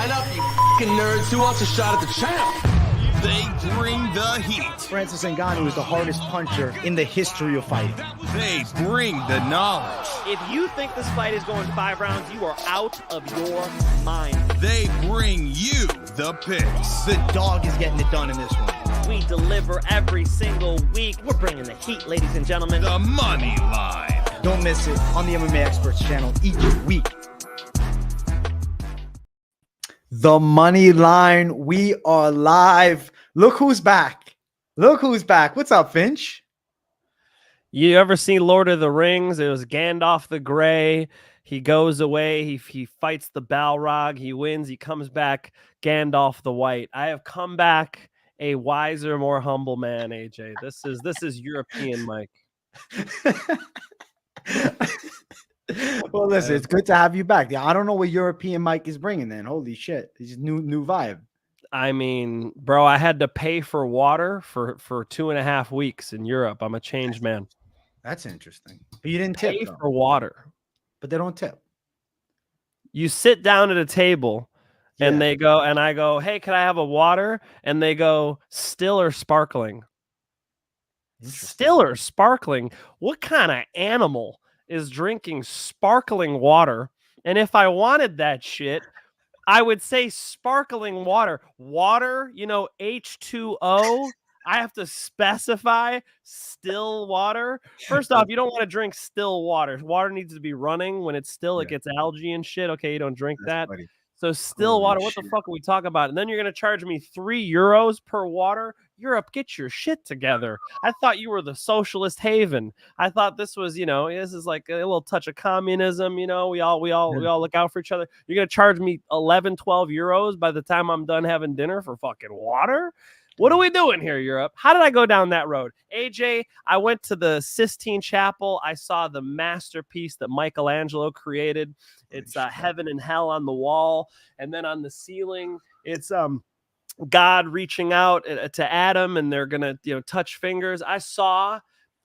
Line up, you fucking nerds. Who wants a shot at the champ? They bring the heat. Francis Ngannou is the hardest puncher in the history of fighting. They bring the knowledge. If you think this fight is going 5 rounds, you are out of your mind. They bring you the picks. The dog is getting it done in this one. We deliver every single week. We're bringing the heat, ladies and gentlemen. The money line. Don't miss it on the MMA Experts channel each week. The money line. We are live. Look who's back. Look who's back. What's up, Finch? You ever seen Lord of the Rings? It was Gandalf the Grey. He goes away. He fights the Balrog. He wins. He comes back. Gandalf the White. I have come back a wiser, more humble man, AJ. This is European Mike. Well, listen, it's good to have you back. Yeah, I don't know what European Mike is bringing then. Holy shit. It's new vibe. I mean, bro, I had to pay for water for 2.5 weeks in Europe. I'm a changed man. That's interesting. But you didn't Pay tip, though. for water. But they don't tip. You sit down at a table and Yeah. they go, and I go, hey, can I have a water? And they go, still or sparkling? Still or sparkling? What kind of animal is drinking sparkling water? And if I wanted that shit, I would say sparkling water. Water, H2O. I have to specify still water. First off, you don't want to drink still water. Water needs to be running. When it's still, it gets algae and shit. Okay, you don't drink that. Funny. So still Holy water. What shit. the fuck are we talking about? And then you're going to charge me €3 per water? Europe, get your shit together. I thought you were the socialist haven. I thought this was, this is like a little touch of communism. We all look out for each other. You're going to charge me 11, 12 euros by the time I'm done having dinner for fucking water? What are we doing here, Europe? How did I go down that road? AJ, I went to the Sistine Chapel. I saw the masterpiece that Michelangelo created. It's heaven and hell on the wall. And then on the ceiling, it's God reaching out to Adam, and they're going to, touch fingers. I saw,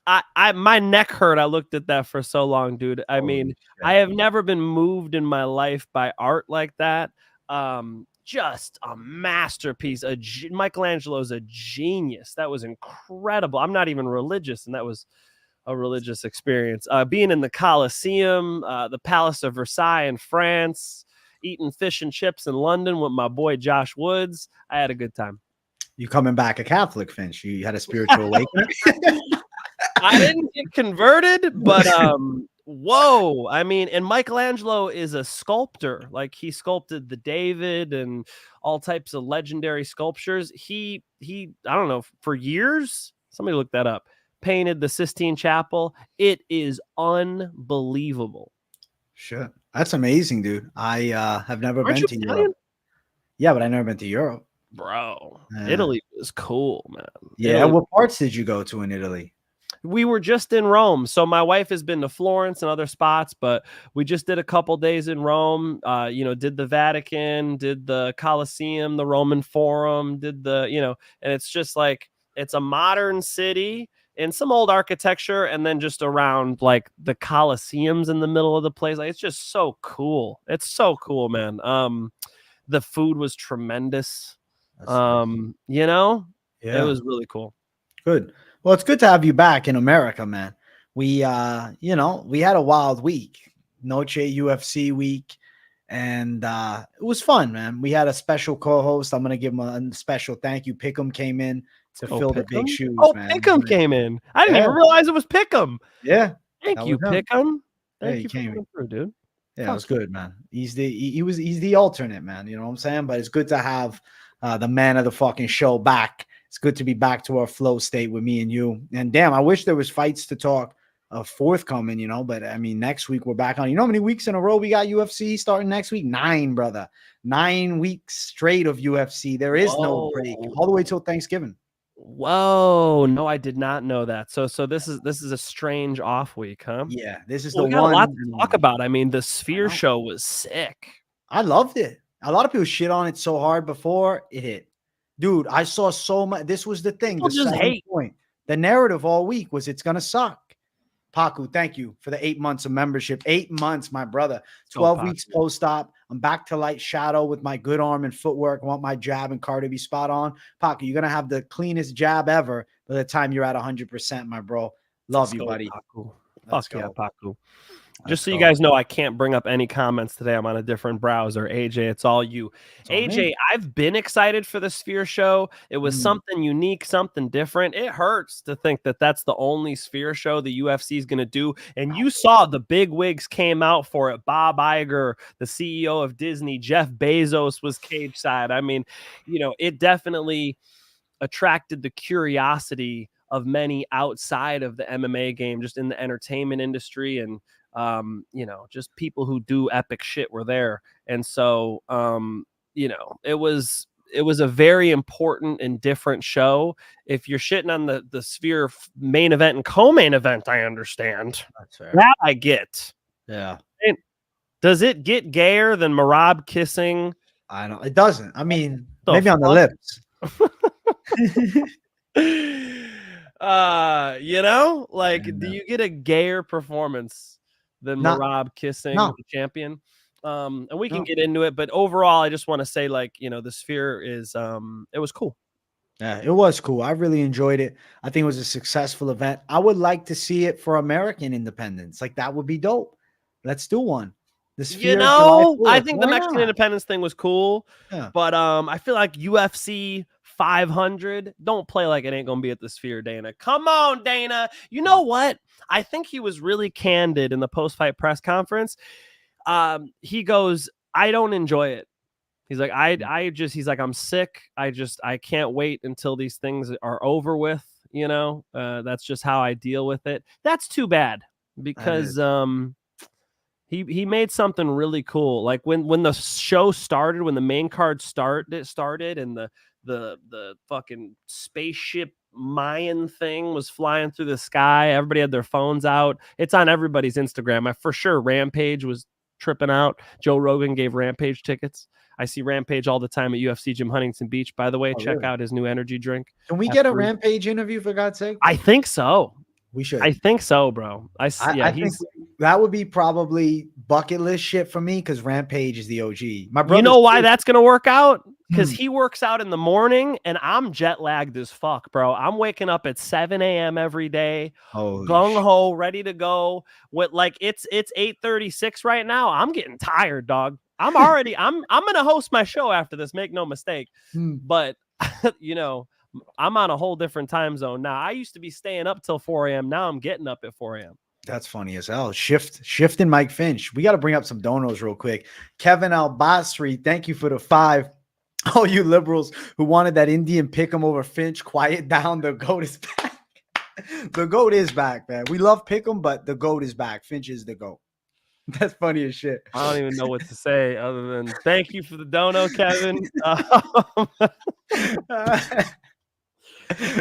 my neck hurt. I looked at that for so long, dude. I mean, I have never been moved in my life by art like that. Just a masterpiece. Michelangelo's a genius. That was incredible. I'm not even religious, and that was a religious experience. Being in the Colosseum, the Palace of Versailles in France, eating fish and chips in London with my boy Josh Woods. I had a good time. You coming back a Catholic, Finch? You had a spiritual awakening? I didn't get converted, but whoa. I mean, and Michelangelo is a sculptor. Like, he sculpted the David and all types of legendary sculptures. He I don't know, for years, somebody look that up, painted the Sistine Chapel. It is unbelievable. Sure. That's amazing, dude. I have never Aren't been you to Italian? Europe. Yeah, but I've never been to Europe. Bro, Yeah. Italy was cool, man. Yeah, Italy. what parts did you go to in Italy? We were just in Rome. So my wife has been to Florence and other spots, but we just did a couple days in Rome. Did the Vatican, did the Colosseum, the Roman Forum, did and it's just like, it's a modern city and some old architecture, and then just around like the Colosseums in the middle of the place. Like, it's just so cool. It's so cool, man. The food was tremendous. Nice. It was really cool. Good. Well, it's good to have you back in America, man. We we had a wild week, Noche UFC week, and it was fun, man. We had a special co-host. I'm gonna give him a special thank you. Pick'em came in to fill the big shoes, man. Pick'em came in. I didn't even realize it was Pick'em. Yeah. Thank you, Pick'em. Thank you for came coming through, dude. Yeah, it was good, man. He's the alternate, man. You know what I'm saying? But it's good to have the man of the fucking show back. It's good to be back to our flow state with me and you. And damn, I wish there was fights to talk forthcoming, but I mean, next week we're back on. You know how many weeks in a row we got UFC starting next week? 9, brother. 9 weeks straight of UFC. There is no break all the way till Thanksgiving. Whoa, no, I did not know that. So this is a strange off week, huh? Yeah, this is we the got one. a lot to talk about. I mean, the Sphere show was sick. I loved it. A lot of people shit on it so hard before it hit. Dude, I saw so much. This was the thing. People just hate. Point. The narrative all week was it's gonna suck. Paku, thank you for the 8 months of membership. 8 months, my brother. 12 weeks post-op. I'm back to light shadow with my good arm and footwork. I want my jab and card to be spot on. Paco, you're going to have the cleanest jab ever by the time you're at 100%, my bro. Love you, buddy. Paco. Let's Fuck yeah, go. Paco. Let's Just so you go. guys know, I can't bring up any comments today. I'm on a different browser. AJ, it's all you. It's all AJ, me. I've been excited for the Sphere show. It was Mm. something unique, something different. It hurts to think that that's the only Sphere show the UFC is going to do. And you saw the big wigs came out for it. Bob Iger, the CEO of Disney, Jeff Bezos was cage side. I mean, you know, it definitely attracted the curiosity of many outside of the MMA game, just in the entertainment industry. And you know, just people who do epic shit were there. And so, you know, it was a very important and different show. If you're shitting on the Sphere main event and co-main event, I understand. That's fair. That I get. Yeah. And does it get gayer than Marab kissing? I don't. It doesn't. I mean, The maybe on the fuck? lips. You know, like, Yeah. do you get a gayer performance than No. Marab kissing No. the champion? And we can No. get into it, but overall, I just want to say, like, you know, the Sphere is it was cool. Yeah, it was cool. I really enjoyed it. I think it was a successful event. I would like to see it for American independence. Like, that would be dope. Let's do one. The Sphere, You July know, I 4th. think the Why Mexican not? independence thing was cool, Yeah. but I feel like UFC 500, don't play like it ain't gonna be at the Sphere, Dana. Come on, Dana. You know what? I think he was really candid in the post-fight press conference. He goes, I don't enjoy it. He's like, he's like, I'm sick. I can't wait until these things are over with. You know, that's just how I deal with it. That's too bad, because he made something really cool. Like when the show started, when the main card started, and the fucking spaceship Mayan thing was flying through the sky. Everybody had their phones out. It's on everybody's Instagram. For sure, Rampage was tripping out. Joe Rogan gave Rampage tickets. I see Rampage all the time at UFC Gym Huntington Beach. By the way, check out his new energy drink. Can we get a Rampage interview, for God's sake? I think so. We should. I think so, bro. I think that would be probably bucket list shit for me, because Rampage is the OG. My brother. You know why that's gonna work out? Because he works out in the morning, and I'm jet lagged as fuck, bro. I'm waking up at 7 a.m. every day, gung ho, ready to go. What, like, it's 8:36 right now. I'm getting tired, dog. I'm gonna host my show after this. Make no mistake. But you know, I'm on a whole different time zone now. I used to be staying up till 4 a.m. Now I'm getting up at 4 a.m. That's funny as hell. Shifting Mike Finch. We got to bring up some donos real quick. Kevin Al-Basri, thank you for the 5. All you liberals who wanted that Indian pick him over Finch, quiet down. The GOAT is back. The GOAT is back, man. We love pick him, but the GOAT is back. Finch is the GOAT. That's funny as shit. I don't even know what to say other than thank you for the dono, Kevin.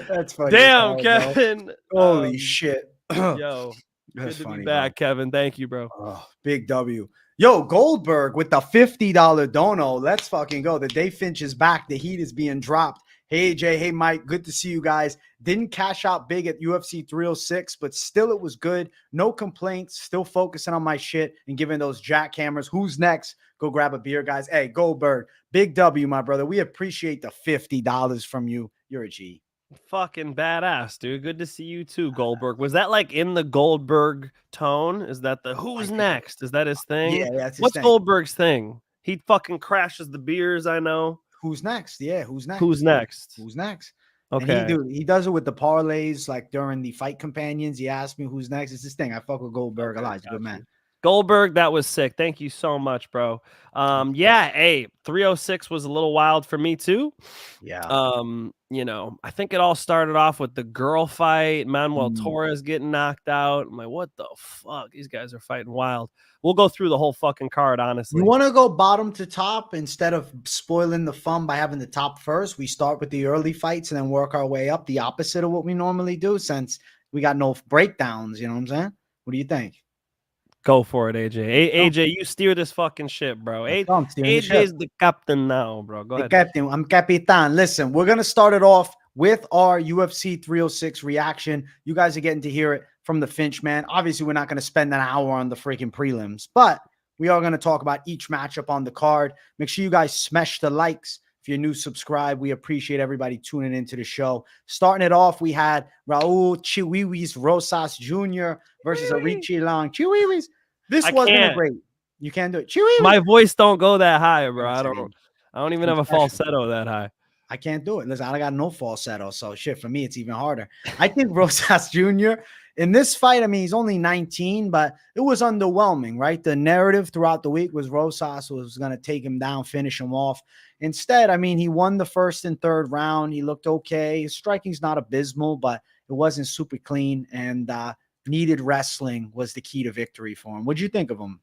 That's funny. Damn, Kevin. Holy shit. Yo, that's good to funny, be back, bro. Kevin. Thank you, bro. Oh, big W. Yo, Goldberg with the $50 dono. Let's fucking go. The day Finch is back. The heat is being dropped. Hey, AJ. Hey, Mike. Good to see you guys. Didn't cash out big at UFC 306, but still it was good. No complaints. Still focusing on my shit and giving those jackhammers. Who's next? Go grab a beer, guys. Hey, Goldberg. Big W, my brother. We appreciate the $50 from you. You're a G. Fucking badass, dude. Good to see you too, Goldberg. Was that like in the Goldberg tone? Is that the who's next? Is that his thing? Yeah, that's his What's thing. Goldberg's thing? He fucking crashes the beers, I know. Who's next? Yeah, who's next? Who's next? Who's next? Okay. And he does it with the parlays, like during the fight companions. He asked me who's next. It's his thing. I fuck with Goldberg a lot. He's a good man. Goldberg, that was sick. Thank you so much, bro. Yeah, hey, 306 was a little wild for me too. Yeah. You know, I think it all started off with the girl fight, Manuel Torres getting knocked out. I'm like, what the fuck? These guys are fighting wild. We'll go through the whole fucking card, honestly. You want to go bottom to top instead of spoiling the fun by having the top first? We start with the early fights and then work our way up, the opposite of what we normally do, since we got no breakdowns. You know what I'm saying? What do you think? Go for it, AJ. AJ, you steer this fucking shit, bro. AJ's the captain now, bro. Go ahead. Captain. I'm Capitan. Listen, we're going to start it off with our UFC 306 reaction. You guys are getting to hear it from the Finch man. Obviously, we're not going to spend an hour on the freaking prelims, but We are going to talk about each matchup on the card. Make sure you guys smash the likes. If you're new, subscribe. We appreciate everybody tuning into the show. Starting it off, we had Raul Chiwiwis Rosas Jr. versus Aoriqileng. Chiwiwis. This wasn't a great. You can't do it. Chiwiwis. My voice don't go that high, bro. I don't even have a falsetto that high. I can't do it. Listen, I got no falsetto. So shit, for me, it's even harder. I think Rosas Jr. in this fight, I mean, he's only 19, but it was underwhelming, right? The narrative throughout the week was Rosas was going to take him down, finish him off. Instead, I mean, he won the first and third round. He looked okay. His striking's not abysmal, but it wasn't super clean, and needed wrestling was the key to victory for him. What'd you think of him?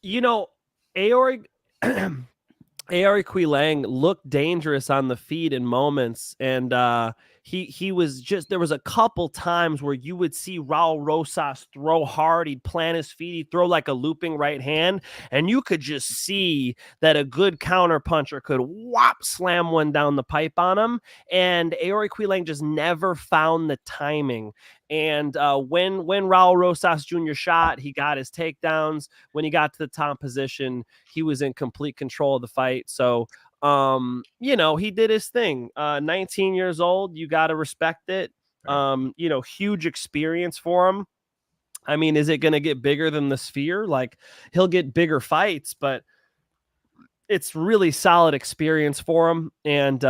You know, Aoriqileng looked dangerous on the feet in moments, and he was just, there was a couple times where you would see Raul Rosas throw hard. He'd plant his feet, he'd throw like a looping right hand, and you could just see that a good counter puncher could slam one down the pipe on him, and Aoriqileng just never found the timing. And when Raul Rosas Jr. shot, he got his takedowns. When he got to the top position, he was in complete control of the fight. So, you know, he did his thing. 19 years old, you got to respect it. You know, huge experience for him. I mean, is it going to get bigger than the Sphere? Like, he'll get bigger fights, but it's really solid experience for him. And,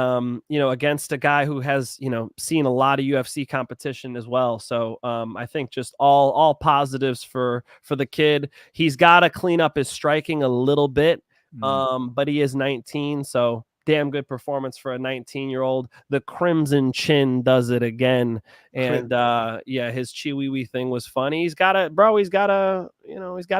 you know, against a guy who has, you know, seen a lot of UFC competition as well. So I think just all positives for the kid. He's got to clean up his striking a little bit, but he is 19. So damn good performance for a 19-year-old. The Crimson Chin does it again. And yeah, his Chiwiwi thing was funny. He's got a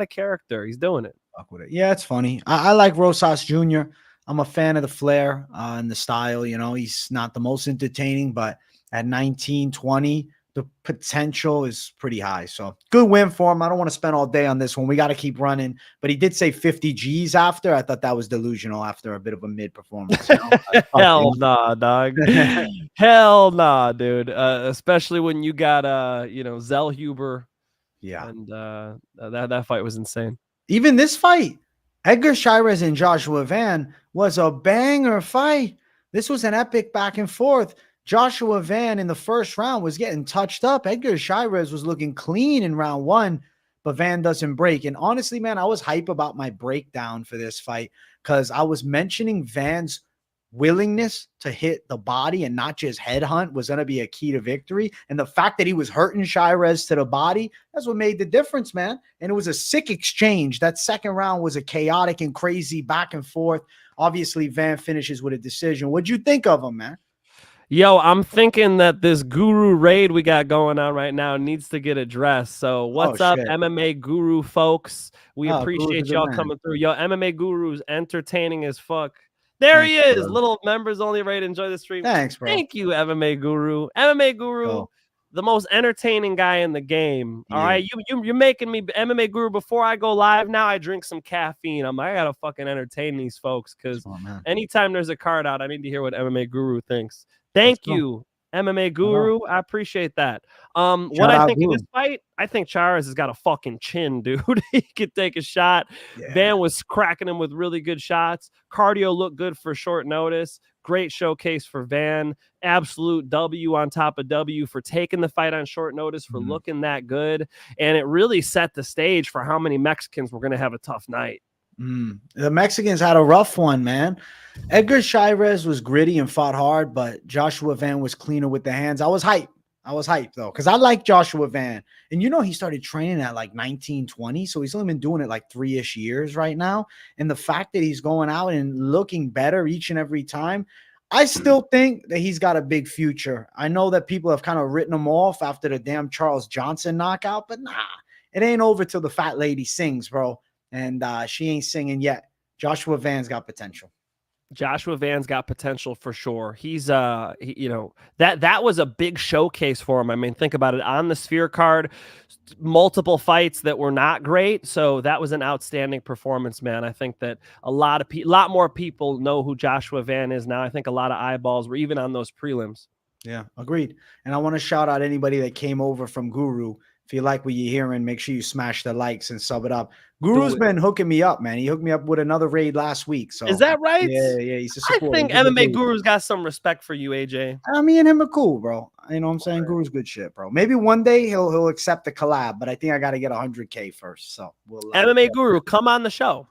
character. He's doing it. With it. Yeah, it's funny. I like Rosas Jr. I'm a fan of the flair and the style. You know, he's not the most entertaining, but at 19, 20, the potential is pretty high. So good win for him. I don't want to spend all day on this one. We got to keep running. But he did say 50 G's after. I thought that was delusional after a bit of a mid performance. You know? Hell nah, dog. Hell nah, dude. Especially when you got you know, Zellhuber. Yeah. And that fight was insane. Even this fight, Edgar Cháirez and Joshua Van was a banger fight. This was an epic back and forth. Joshua Van in the first round was getting touched up. Edgar Cháirez was looking clean in round one, but Van doesn't break. And honestly, man, I was hype about my breakdown for this fight because I was mentioning Van's willingness to hit the body and not just headhunt was going to be a key to victory. And the fact that he was hurting Cháirez to the body, that's what made the difference, man. And it was a sick exchange. That second round was a chaotic and crazy back and forth. Obviously, Van finishes with a decision. What'd you think of him, man? Yo, I'm thinking that this Guru raid we got going on right now needs to get addressed. So what's up, MMA Guru folks? We appreciate y'all coming through. Yo, MMA Guru's entertaining as fuck. There he is. Bro. Little members only raid. Enjoy the stream. Thanks, bro. Thank you, MMA Guru. MMA Guru, the most entertaining guy in the game. All right. You're making me MMA Guru before I go live. Now I drink some caffeine. I gotta fucking entertain these folks because anytime there's a card out, I need to hear what MMA Guru thinks. Thank you, MMA Guru. I appreciate that. What I think of this fight, I think Cháirez has got a fucking chin, dude. He could take a shot. Yeah. Van was cracking him with really good shots. Cardio looked good for short notice. Great showcase for Van. Absolute W on top of W for taking the fight on short notice, for looking that good. And it really set the stage for how many Mexicans were going to have a tough night. The Mexicans had a rough one, man. Edgar Cháirez was gritty and fought hard, but Joshua Van was cleaner with the hands. I was hyped though, because I like Joshua Van. And you know, he started training at like 19, 20. So he's only been doing it like 3-ish years right now. And the fact that he's going out and looking better each and every time, I still think that he's got a big future. I know that people have kind of written him off after the damn Charles Johnson knockout, but nah, it ain't over till the fat lady sings, bro. And she ain't singing yet. Joshua Van's got potential. Joshua Van's got potential for sure. He's you know, that was a big showcase for him. I mean, think about it. On the Sphere card, multiple fights that were not great. So that was an outstanding performance, man. I think that a lot more people know who Joshua Van is now. I think a lot of eyeballs were even on those prelims. Yeah, agreed. And I want to shout out anybody that came over from Guru. If you like what you're hearing, make sure you smash the likes and sub it up. Guru's it. been hooking me up, man. He hooked me up with another raid last week. So Is that right? Yeah, he's a I supporter. think He's a good MMA dude. Guru's got some respect for you, AJ. Me and him are cool, bro. You know what I'm saying? Guru's good shit, bro. Maybe one day he'll accept the collab, but I think I got to get 100K first. So we'll MMA Guru, come on the show.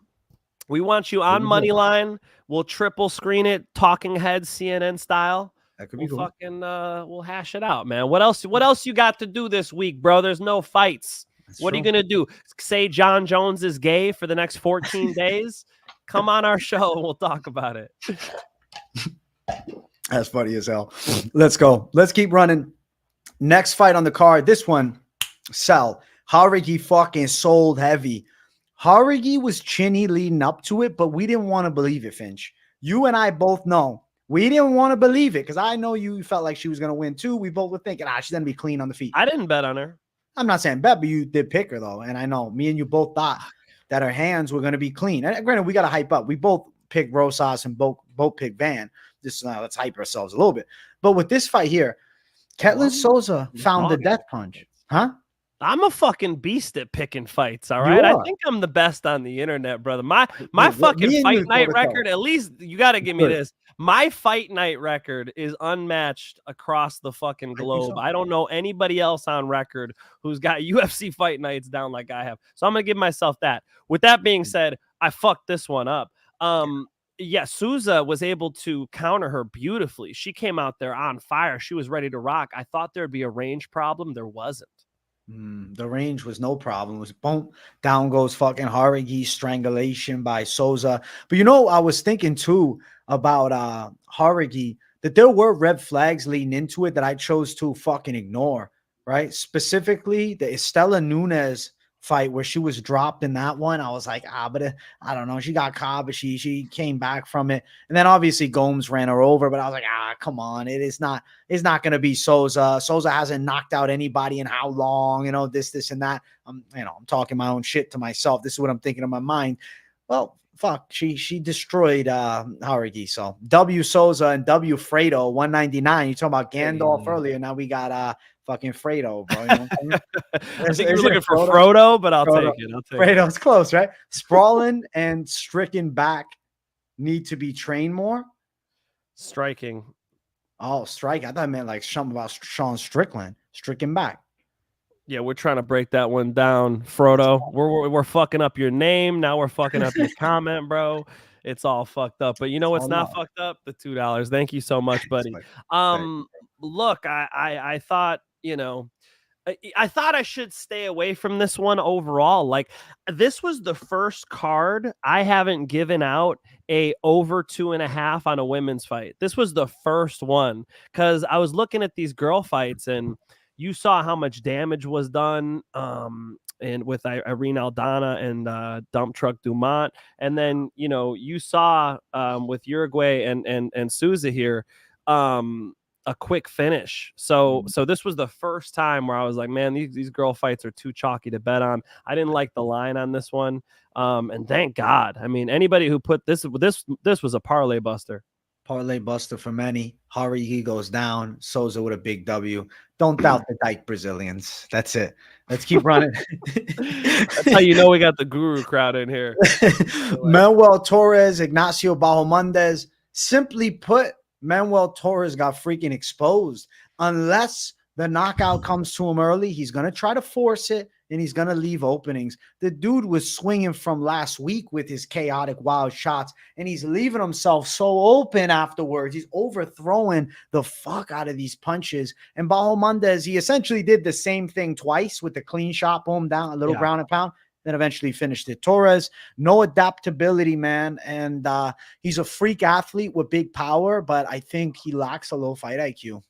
We want you on Moneyline. We'll triple screen it, talking heads, CNN style. That could be cool. We'll hash it out, man. What else you got to do this week, bro? There's no fights. What are you gonna do? Say John Jones is gay for the next 14 days? Come on our show and we'll talk about it. That's funny as hell. Let's go. Let's keep running. Next fight on the card. This one, sell. Jauregui fucking sold heavy. Jauregui was chinny leading up to it, but we didn't want to believe it, Finch. You and I both know. We didn't want to believe it because I know you felt like she was going to win too. We both were thinking, she's going to be clean on the feet. I didn't bet on her. I'm not saying bet, but you did pick her though. And I know me and you both thought that her hands were going to be clean. And granted, we got to hype up. We both picked Rosas and both picked Van. Just let's hype ourselves a little bit. But with this fight here, Ketlen Souza found the death punch. Huh? I'm a fucking beast at picking fights, all right? I think I'm the best on the internet, brother. My fucking fight night record, at least you got to give me this. My fight night record is unmatched across the fucking globe. I don't know anybody else on record who's got UFC fight nights down like I have. So I'm going to give myself that. With that being said, I fucked this one up. Yeah, Souza was able to counter her beautifully. She came out there on fire. She was ready to rock. I thought there'd be a range problem. There wasn't. The range was no problem. It was boom, down goes fucking Jauregui, strangulation by Souza. But I was thinking too about Jauregui that there were red flags leading into it that I chose to fucking ignore, right? Specifically the Estela Nunes fight where she was dropped in that one. I was like, but I don't know. She got caught, but she came back from it. And then obviously Gomes ran her over, but I was like, come on. It's not going to be Souza. Souza hasn't knocked out anybody in how long, this and that. I'm talking my own shit to myself. This is what I'm thinking in my mind. Well, fuck, she destroyed Jauregui. So W Souza and W Fredo 199. You talking about Gandalf earlier. Now we got fucking Fredo, bro. I think you're looking for Frodo, but I'll take it. Fredo's close, right? Sprawling and stricken back need to be trained more. Striking. Oh, strike. I thought it meant like something about Sean Strickland. Stricken back. Yeah, we're trying to break that one down, Frodo. We're fucking up your name. Now we're fucking up your comment, bro. It's all fucked up. But what's not fucked up? The $2. Thank you so much, buddy. Look, I thought, I thought I should stay away from this one overall. Like, this was the first card I haven't given out a over 2.5 on a women's fight. This was the first one because I was looking at these girl fights and you saw how much damage was done and with Irene Aldana and dump truck Dumont. And then, you saw with Jauregui and Souza here, a quick finish. So this was the first time where I was like, man, these girl fights are too chalky to bet on. I didn't like the line on this one. And thank God. I mean, anybody who put this was a parlay buster. Parlay buster for many. Jauregui goes down. Souza with a big W. Don't doubt the Dyke Brazilians. That's it. Let's keep running. That's how we got the guru crowd in here. Manuel Torres, Ignacio Bahamondes. Simply put, Manuel Torres got freaking exposed. Unless the knockout comes to him early, he's going to try to force it and he's going to leave openings. The dude was swinging from last week with his chaotic wild shots and he's leaving himself so open afterwards. He's overthrowing the fuck out of these punches. And Bahamondes, he essentially did the same thing twice with the clean shot, boom, down, a little ground and pound. Then eventually finished it. Torres, no adaptability, man. And he's a freak athlete with big power, but I think he lacks a low fight IQ.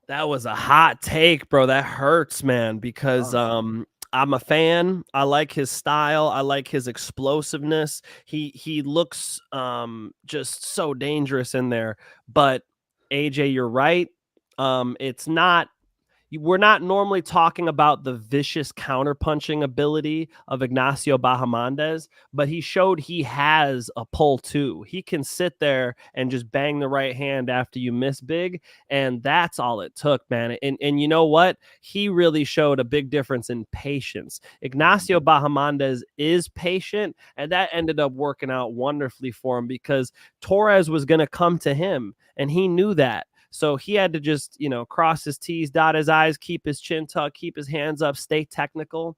That was a hot take, bro. That hurts, man, because I'm a fan. I like his style. I like his explosiveness. He looks just so dangerous in there. But AJ, you're right. It's not. we're not normally talking about the vicious counterpunching ability of Ignacio Bahamondes, but he showed he has a pull too. He can sit there and just bang the right hand after you miss big, and that's all it took, man. And you know what? He really showed a big difference in patience. Ignacio Bahamondes is patient, and that ended up working out wonderfully for him because Torres was going to come to him, and he knew that. So he had to just, cross his T's, dot his I's, keep his chin tucked, keep his hands up, stay technical.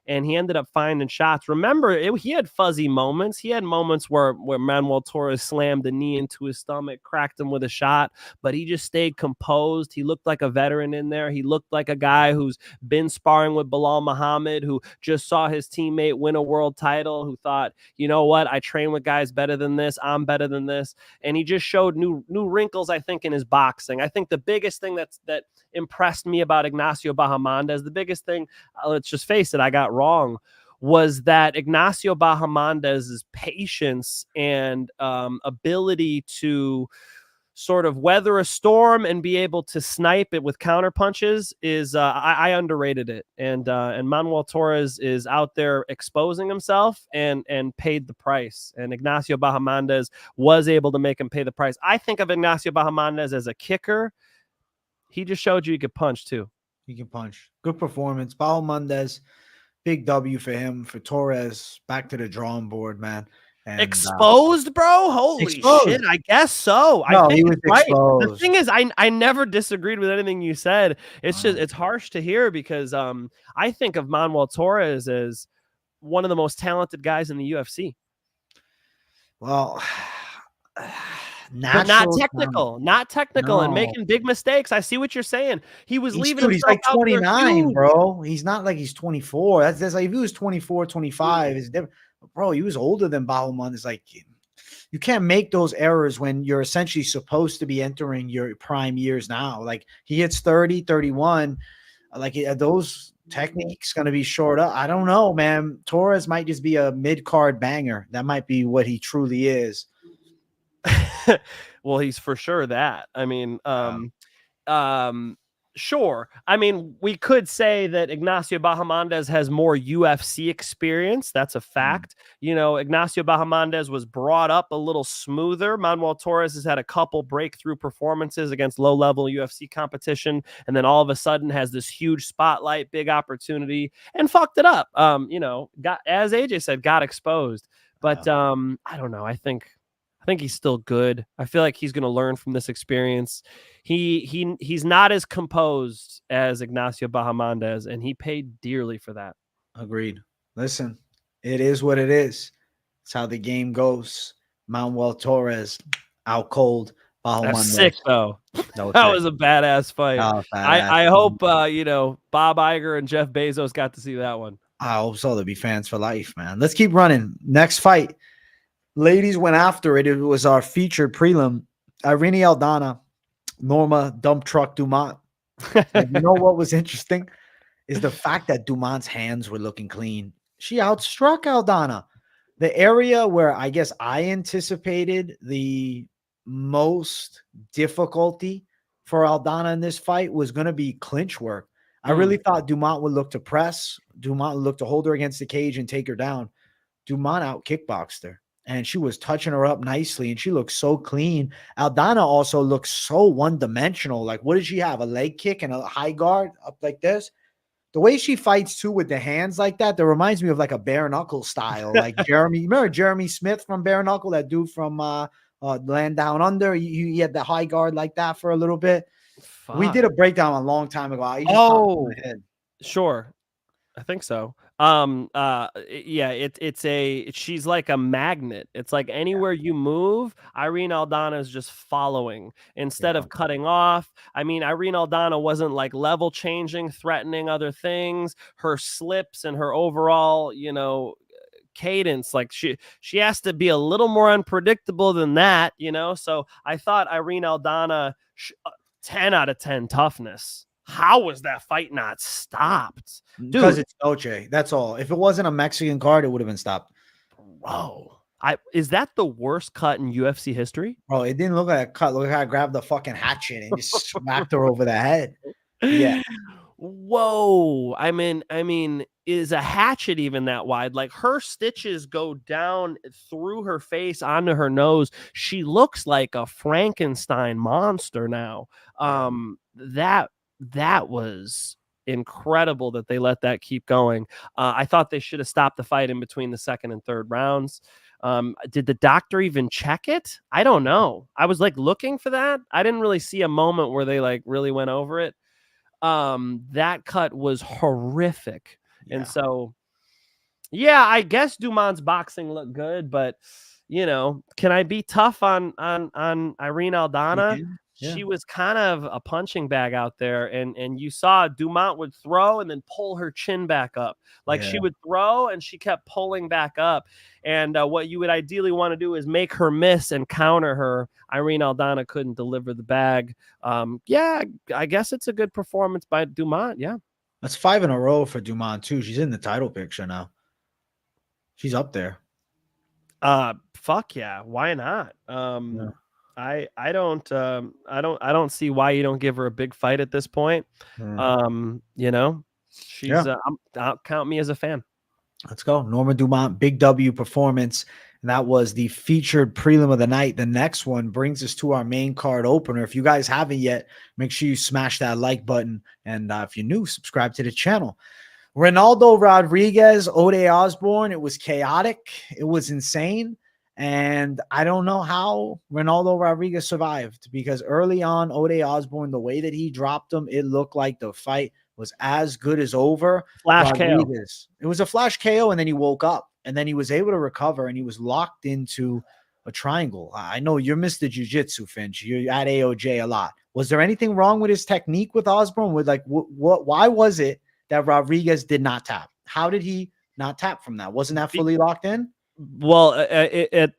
And he ended up finding shots. Remember, he had fuzzy moments. He had moments where Manuel Torres slammed the knee into his stomach, cracked him with a shot, but he just stayed composed. He looked like a veteran in there. He looked like a guy who's been sparring with Bilal Muhammad, who just saw his teammate win a world title, who thought, you know what, I train with guys better than this. I'm better than this. And he just showed new wrinkles, I think, in his boxing. I think the biggest thing that impressed me about Ignacio Bahamondes, the biggest thing, let's just face it, I got wrong, was that Ignacio Bahamondes' patience and ability to sort of weather a storm and be able to snipe it with counter punches is I underrated it. And Manuel Torres is out there exposing himself and paid the price. And Ignacio Bahamondes was able to make him pay the price. I think of Ignacio Bahamondes as a kicker. He just showed you he could punch too. He can punch. Good performance. Bahamondes, big W for him. For Torres, back to the drawing board, man. And, exposed, bro? Holy shit, I guess so. No, I think he was right. exposed. The thing is, I never disagreed with anything you said. It's just, it's harsh to hear because I think of Manuel Torres as one of the most talented guys in the UFC. Well, but not technical, and making big mistakes. I see what you're saying. He was leaving himself he's like out 29, bro. He's not like he's 24. That's like if he was 24, 25, it's different. Bro, he was older than Bahamondes. Like, you can't make those errors when you're essentially supposed to be entering your prime years now. Like, he hits 30, 31. Like, those techniques going to be short up. I don't know, man. Torres might just be a mid-card banger. That might be what he truly is. Well, he's for sure that. I mean, sure. I mean, we could say that Ignacio Bahamondes has more UFC experience. That's a fact. Ignacio Bahamondes was brought up a little smoother. Manuel Torres has had a couple breakthrough performances against low-level UFC competition, and then all of a sudden has this huge spotlight, big opportunity, and fucked it up. Got, as AJ said, got exposed. But I don't know. I think he's still good. I feel like he's going to learn from this experience. He's not as composed as Ignacio Bahamondes, and he paid dearly for that. Agreed. Listen, it is what it is. It's how the game goes. Manuel Torres out cold. Bahamondes. That's sick, though. That was a badass fight. I hope, Bob Iger and Jeff Bezos got to see that one. I hope so. There'll be fans for life, man. Let's keep running. Next fight. Ladies went after it. It was our featured prelim. Irene Aldana, Norma, dump truck Dumont. And you know what was interesting is the fact that Dumont's hands were looking clean. She outstruck Aldana. The area where I guess I anticipated the most difficulty for Aldana in this fight was going to be clinch work. I really thought Dumont would look to press. Dumont would look to hold her against the cage and take her down. Dumont out kickboxed her. And she was touching her up nicely, and she looked so clean. Aldana also looks so one-dimensional. Like, what did she have? A leg kick and a high guard up like this? The way she fights, too, with the hands like that reminds me of, like, a bare knuckle style. Like Jeremy. You remember Jeremy Smith from bare knuckle, that dude from Land Down Under? He had the high guard like that for a little bit. Fuck. We did a breakdown a long time ago. Sure. I think so. She's like a magnet. It's like anywhere you move, Irene Aldana is just following instead of cutting off. I mean, Irene Aldana wasn't like level changing, threatening other things. Her slips and her overall, cadence, like she has to be a little more unpredictable than that, So I thought Irene Aldana, 10 out of 10 toughness. How was that fight not stopped? Dude, because it's Noche. That's all. If it wasn't a Mexican card, it would have been stopped. Bro, is that the worst cut in UFC history? Bro, it didn't look like a cut. Look how I grabbed the fucking hatchet and just smacked her over the head. Yeah. Whoa. I mean, is a hatchet even that wide? Like her stitches go down through her face onto her nose. She looks like a Frankenstein monster now. That was incredible that they let that keep going. I thought they should have stopped the fight in between the second and third rounds. Did the doctor even check it? I don't know. I was like looking for that. I didn't really see a moment where they like really went over it. That cut was horrific. Yeah. And so, yeah, I guess Dumont's boxing looked good, but can I be tough on Irene Aldana? Yeah. She was kind of a punching bag out there, and you saw Dumont would throw and then pull her chin back up. Like she would throw and she kept pulling back up. And what you would ideally want to do is make her miss and counter her. Irene Aldana couldn't deliver the bag. Yeah, I guess it's a good performance by Dumont. Yeah. That's 5 in a row for Dumont too. She's in the title picture now. She's up there. Fuck yeah. Why not? Yeah. I don't see why you don't give her a big fight at this point. She's count me as a fan. Let's go. Norma Dumont, big W performance. And that was the featured prelim of the night. The next one brings us to our main card opener. If you guys haven't yet, make sure you smash that like button. And if you're new, subscribe to the channel. Ronaldo Rodríguez, Ode Osbourne. It was chaotic. It was insane. And I don't know how Ronaldo Rodríguez survived, because early on, Ode Osbourne, the way that he dropped him, it looked like the fight was as good as over. Flash KO. It was a flash KO, and then he woke up, and then he was able to recover, and he was locked into a triangle. I know you're Mr. Jiu-Jitsu, Finch. You're at AOJ a lot. Was there anything wrong with his technique with Osbourne? With like, why was it that Rodríguez did not tap? How did he not tap from that? Wasn't that fully locked in? Well,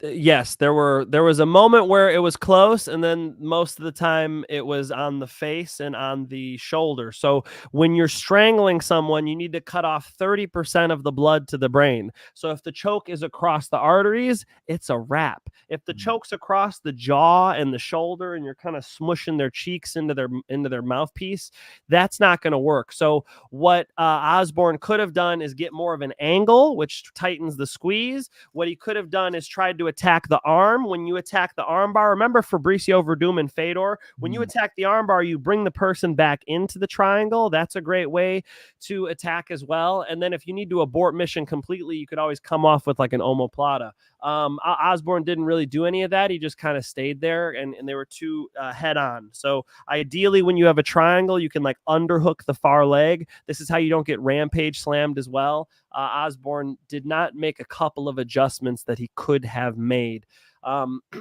yes, there was a moment where it was close, and then most of the time it was on the face and on the shoulder. So when you're strangling someone, you need to cut off 30% of the blood to the brain. So if the choke is across the arteries, it's a wrap. If the choke's across the jaw and the shoulder, and you're kind of smushing their cheeks into their mouthpiece, that's not going to work. So what Osbourne could have done is get more of an angle, which tightens the squeeze. What he could have done is tried to attack the arm. When you attack the arm bar, remember Fabricio Verdum and Fedor? When you attack the arm bar, you bring the person back into the triangle. That's a great way to attack as well. And then if you need to abort mission completely, you could always come off with like an omoplata. Osbourne didn't really do any of that. He just kind of stayed there, and they were too head on. So ideally, when you have a triangle, you can like underhook the far leg. This is how you don't get rampage slammed as well. Osbourne did not make a couple of adjustments that he could have made.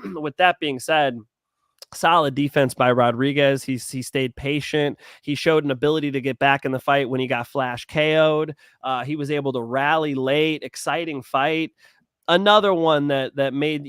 With that being said, solid defense by Rodríguez. He stayed patient. He showed an ability to get back in the fight when he got flash KO'd. He was able to rally late. Exciting fight. Another one that made,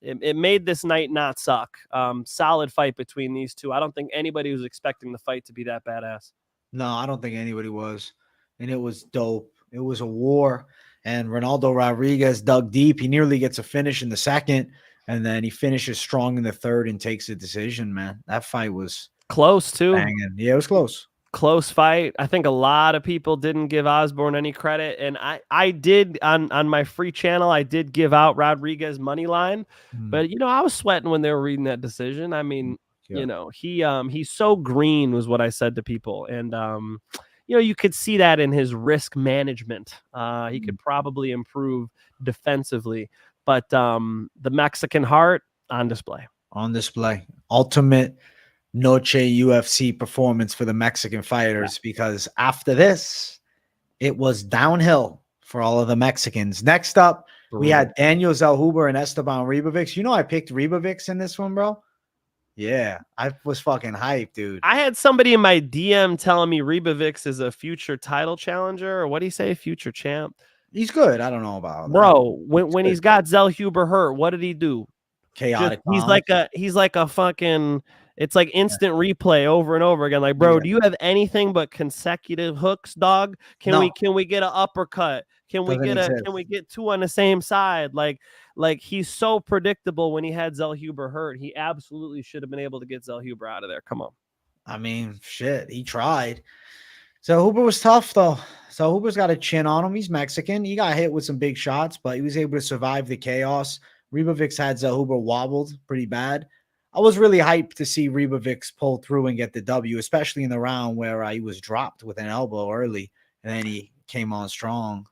it made this night not suck. Solid fight between these two. I don't think anybody was expecting the fight to be that badass. No, I don't think anybody was. And it was dope. It was a war. And Ronaldo Rodríguez dug deep. He nearly gets a finish in the second. And then he finishes strong in the third and takes a decision, man. That fight was close, too. Banging. Yeah, it was close. Close fight. I think a lot of people didn't give Osbourne any credit, and I did on my free channel. I did give out Rodríguez Moneyline, but I was sweating when they were reading that decision. I mean, he's so green was what I said to people, and you could see that in his risk management. He could probably improve defensively, but the Mexican heart on display. On display, ultimate Noche UFC performance for the Mexican fighters, because after this, it was downhill for all of the Mexicans. Next up, we had Daniel Zellhuber and Esteban Ribovics. I picked Ribovics in this one, bro. Yeah, I was fucking hyped, dude. I had somebody in my DM telling me Ribovics is a future title challenger, or what do you say, future champ? He's good. I don't know about bro. When he's got Zellhuber hurt, what did he do? Chaotic. He's like a fucking. It's like instant replay over and over again. Like, bro, do you have anything but consecutive hooks, dog? Can we get an uppercut? Can we get two on the same side? Like he's so predictable when he had Zellhuber hurt. He absolutely should have been able to get Zellhuber out of there. Come on. I mean, shit, he tried. Zellhuber was tough, though. Zellhuber's got a chin on him. He's Mexican. He got hit with some big shots, but he was able to survive the chaos. Ribovics had Zellhuber wobbled pretty bad. I was really hyped to see Ribovics pull through and get the W, especially in the round where he was dropped with an elbow early, and then he came on strong.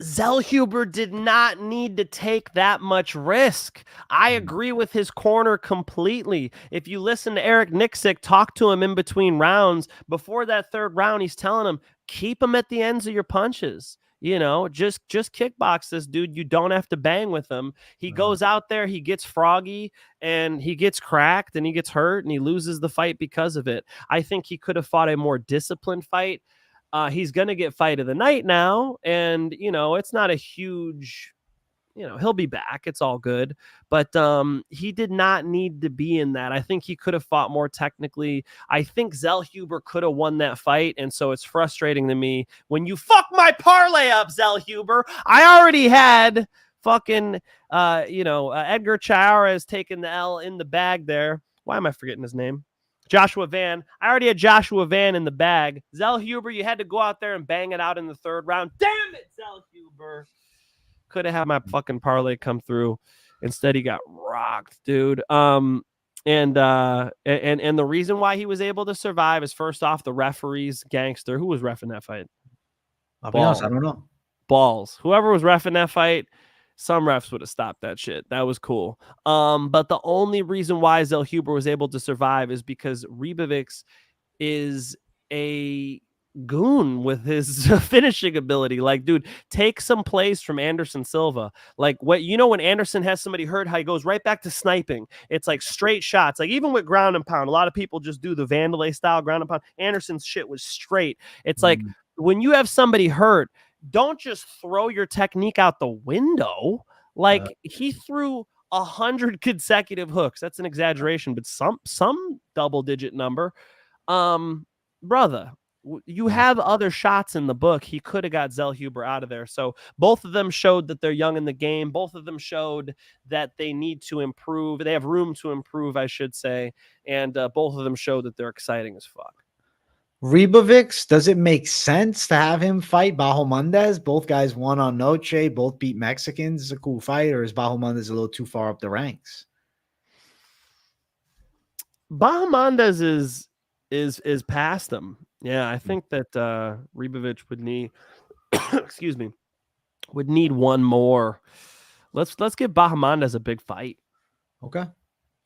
Zellhuber did not need to take that much risk. I agree with his corner completely. If you listen to Eric Nixick talk to him in between rounds, before that third round, he's telling him, keep him at the ends of your punches. You know, just kickbox this dude. You don't have to bang with him. He goes out there, he gets froggy, and he gets cracked, and he gets hurt, and he loses the fight because of it. I think he could have fought a more disciplined fight. He's going to get fight of the night now. And, you know, it's not a huge, you know, he'll be back. It's all good. But he did not need to be in that. I think he could have fought more technically. I think Zellhuber could have won that fight. And so it's frustrating to me when you fuck my parlay up, Zellhuber. I already had fucking, Edgar Cháirez taking the L in the bag there. Why am I forgetting his name? Joshua Van. I already had Joshua Van in the bag. Zellhuber, you had to go out there and bang it out in the third round. Damn it, Zellhuber. Could have had my fucking parlay come through. Instead, he got rocked, dude. And the reason why he was able to survive is, first off, the referee's gangster. Who was reffing that fight? I'll be honest, I don't know. Balls. Whoever was reffing that fight, some refs would have stopped that shit. That was cool. But the only reason why Zellhuber was able to survive is because Ribovics is a goon with his finishing ability. Like, dude, take some plays from Anderson Silva. Like, what, you know, when Anderson has somebody hurt, how he goes right back to sniping. It's like straight shots. Like, even with ground and pound, a lot of people just do the Vandalay style ground and pound. Anderson's shit was straight. It's like, when you have somebody hurt, don't just throw your technique out the window. Like, he threw 100 consecutive hooks. That's an exaggeration, but some double-digit number. Brother, you have other shots in the book. He could have got Zellhuber out of there. So both of them showed that they're young in the game. Both of them showed that they need to improve. They have room to improve, I should say. And both of them showed that they're exciting as fuck. Ribovics, does it make sense to have him fight Bahamondes? Both guys won on Noche, both beat Mexicans. It's a cool fight, or is Bahamondes a little too far up the ranks? Bahamondes is past them. Yeah, I think that Ribovics would need would need one more. Let's give Bahamondes a big fight. Okay.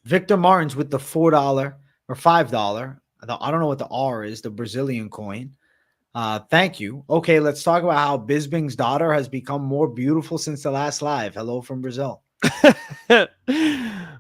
Victor Martins with the $4 or $5. I don't know what the R is, the Brazilian coin. Thank you. Okay, let's talk about how Bisping's daughter has become more beautiful since the last live. Hello from Brazil.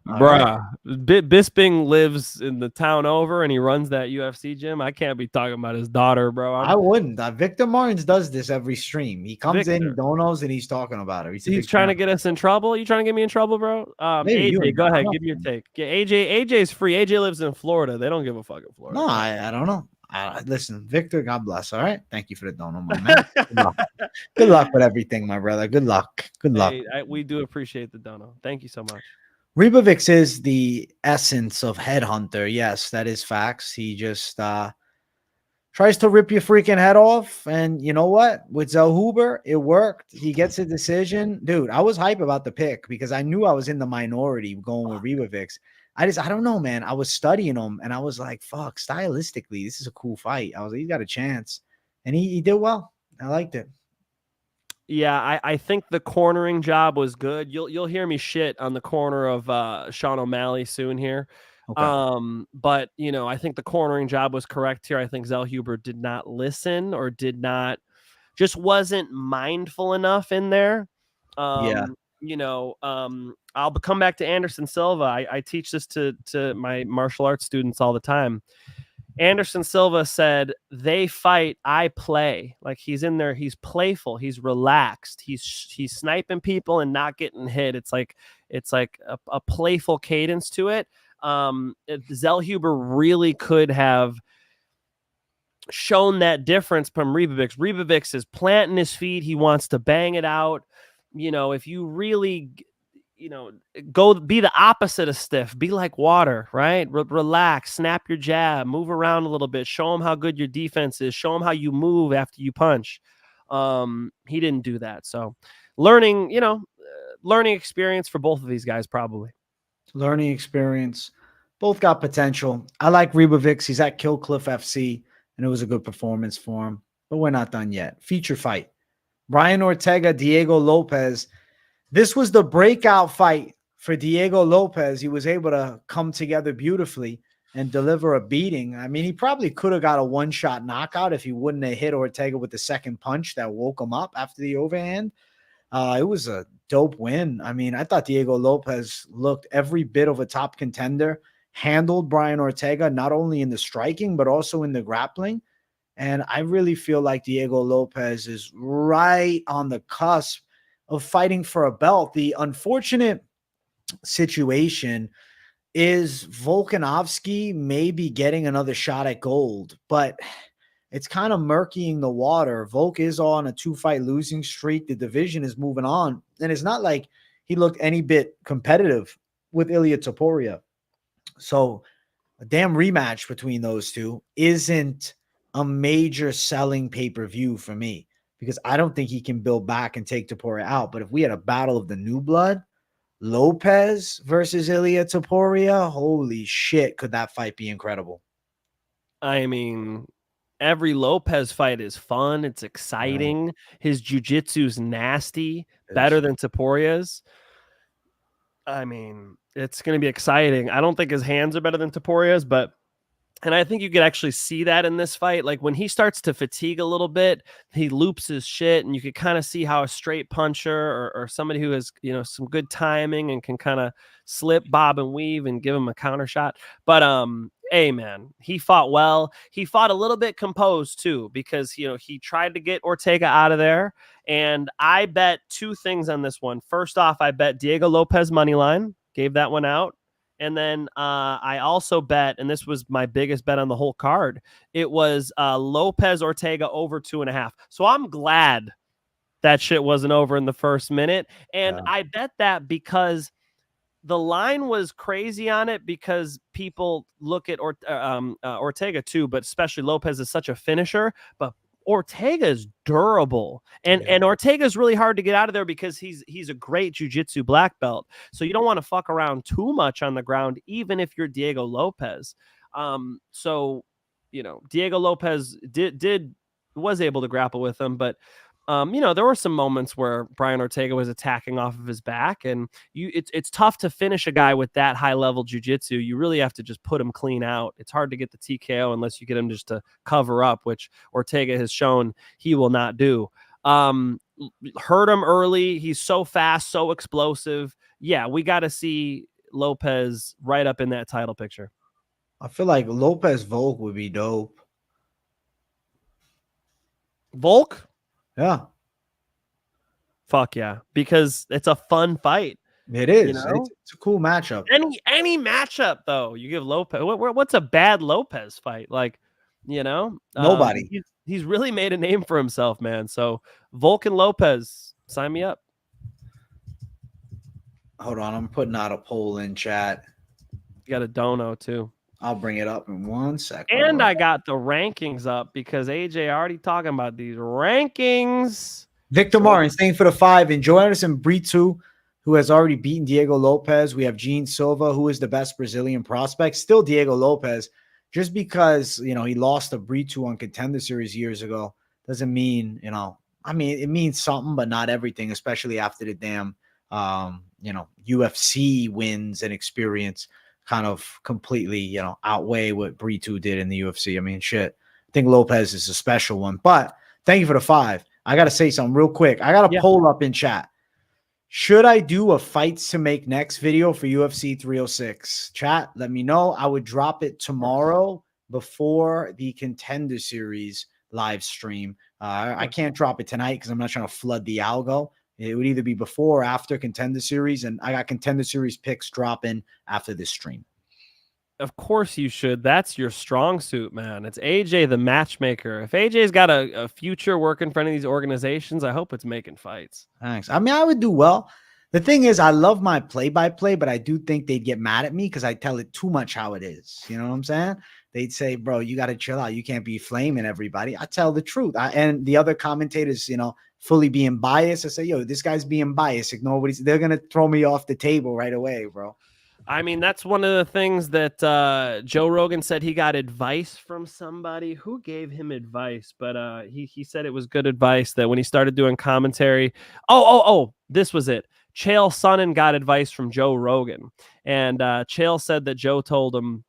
Bruh, Bisping lives in the town over and he runs that UFC gym. I can't be talking about his daughter, bro. I wouldn't. Victor Martins does this every stream. He comes in, he donos, and he's talking about her. He's trying to get us in trouble. You trying to get me in trouble, bro? AJ, go ahead. Give me your take. AJ's free. AJ lives in Florida. They don't give a fuck in Florida. No, I don't know. Listen, Victor, God bless. All right. Thank you for the dono, my man. Good luck. Good luck with everything, my brother. Good luck. Good luck. We do appreciate the dono. Thank you so much. Ribovics is the essence of headhunter. Yes, that is facts. He just tries to rip your freaking head off. And you know what? With Zellhuber, it worked. He gets a decision. Dude, I was hype about the pick because I knew I was in the minority going with Ribovics. I don't know, man. I was studying him and I was like, fuck, stylistically, this is a cool fight. I was like, he's got a chance. And he did well. I liked it. Yeah, I think the cornering job was good. You'll hear me shit on the corner of Sean O'Malley soon here. Okay. But you know, I think the cornering job was correct here. I think Zellhuber did not listen or just wasn't mindful enough in there. You know, I'll come back to Anderson Silva. I teach this to my martial arts students all the time. Anderson Silva said, they fight, I play. Like, he's in there, he's playful, he's relaxed, he's sniping people and not getting hit. It's like a playful cadence to it. Zellhuber really could have shown that difference from Ribovics. Ribovics is planting his feet, he wants to bang it out. You know, if you really go be the opposite of stiff. Be like water, right? Relax, snap your jab, move around a little bit. Show them how good your defense is. Show them how you move after you punch. He didn't do that. So learning experience for both of these guys, probably. Learning experience. Both got potential. I like Ribovics. He's at Kill Cliff FC, and it was a good performance for him. But we're not done yet. Feature fight. Brian Ortega, Diego Lopes. This was the breakout fight for Diego Lopes. He was able to come together beautifully and deliver a beating. I mean, he probably could have got a one-shot knockout if he wouldn't have hit Ortega with the second punch that woke him up after the overhand. It was a dope win. I mean, I thought Diego Lopes looked every bit of a top contender, handled Brian Ortega, not only in the striking, but also in the grappling. And I really feel like Diego Lopes is right on the cusp of fighting for a belt. The unfortunate situation is Volkanovski may be getting another shot at gold, but it's kind of murkying the water. Volk is on a 2-fight losing streak. The division is moving on. And it's not like he looked any bit competitive with Ilia Topuria. So a damn rematch between those two isn't a major selling pay-per-view for me, because I don't think he can build back and take Topuria out. But if we had a battle of the new blood, Lopes versus Ilia Topuria, holy shit, could that fight be incredible? I mean, every Lopes fight is fun. It's exciting. Right. His jiu-jitsu's nasty, better than Topuria's. I mean, it's going to be exciting. I don't think his hands are better than Topuria's, and I think you could actually see that in this fight. Like when he starts to fatigue a little bit, he loops his shit, and you could kind of see how a straight puncher or somebody who has, some good timing and can kind of slip, bob, and weave and give him a counter shot. But hey, man, he fought well. He fought a little bit composed too, because he tried to get Ortega out of there. And I bet two things on this one. First off, I bet Diego Lopes Moneyline, gave that one out. And then I also bet, and this was my biggest bet on the whole card, it was Lopes Ortega over 2.5. So I'm glad that shit wasn't over in the first minute. And I bet that because the line was crazy on it, because people look at Ortega too, but especially Lopes is such a finisher. But Ortega is durable, and Ortega is really hard to get out of there because he's a great jiu-jitsu black belt. So you don't want to fuck around too much on the ground, even if you're Diego Lopes. So Diego Lopes was able to grapple with him, but there were some moments where Brian Ortega was attacking off of his back, and it's tough to finish a guy with that high level jiu-jitsu. You really have to just put him clean out. It's hard to get the TKO unless you get him just to cover up, which Ortega has shown he will not do. Hurt him early. He's so fast, so explosive. Yeah, we got to see Lopes right up in that title picture. I feel like Lopes Volk would be dope. Volk? Yeah. Fuck yeah. Because it's a fun fight. It is. It's a cool matchup. Any matchup, though, you give Lopes. What's a bad Lopes fight? Like, nobody. He's really made a name for himself, man. So Volk and Lopes, sign me up. Hold on. I'm putting out a poll in chat. You got a dono, too. I'll bring it up in 1 second. And I got the rankings up because AJ already talking about these rankings. Victor Martin staying for the 5. And Joe Anderson Brito, who has already beaten Diego Lopes. We have Gene Silva, who is the best Brazilian prospect. Still Diego Lopes. Just because, he lost to Brito on Contender Series years ago doesn't mean, it means something, but not everything, especially after the damn, UFC wins and experience kind of completely, outweigh what Brito did in the UFC. I mean, shit. I think Lopes is a special one. But thank you for the 5. I got to say something real quick. I got a poll up in chat. Should I do a fights to make next video for UFC 306? Chat, let me know. I would drop it tomorrow before the Contender Series live stream. I can't drop it tonight because I'm not trying to flood the algo. It would either be before or after Contender Series, and I got Contender Series picks dropping after this stream. Of course you should. That's your strong suit, man. It's AJ the matchmaker. If AJ's got a future working for any of these organizations, I hope it's making fights. Thanks. I mean, I would do well. The thing is, I love my play-by-play, but I do think they'd get mad at me because I tell it too much how it is. You know what I'm saying? They'd say, bro, you got to chill out. You can't be flaming everybody. I tell the truth. And the other commentators, fully being biased. I say, yo, this guy's being biased. Ignore what they're going to throw me off the table right away, bro. I mean, that's one of the things that Joe Rogan said he got advice from somebody. Who gave him advice? But he said it was good advice that when he started doing commentary. Oh, this was it. Chael Sonnen got advice from Joe Rogan. And Chael said that Joe told him,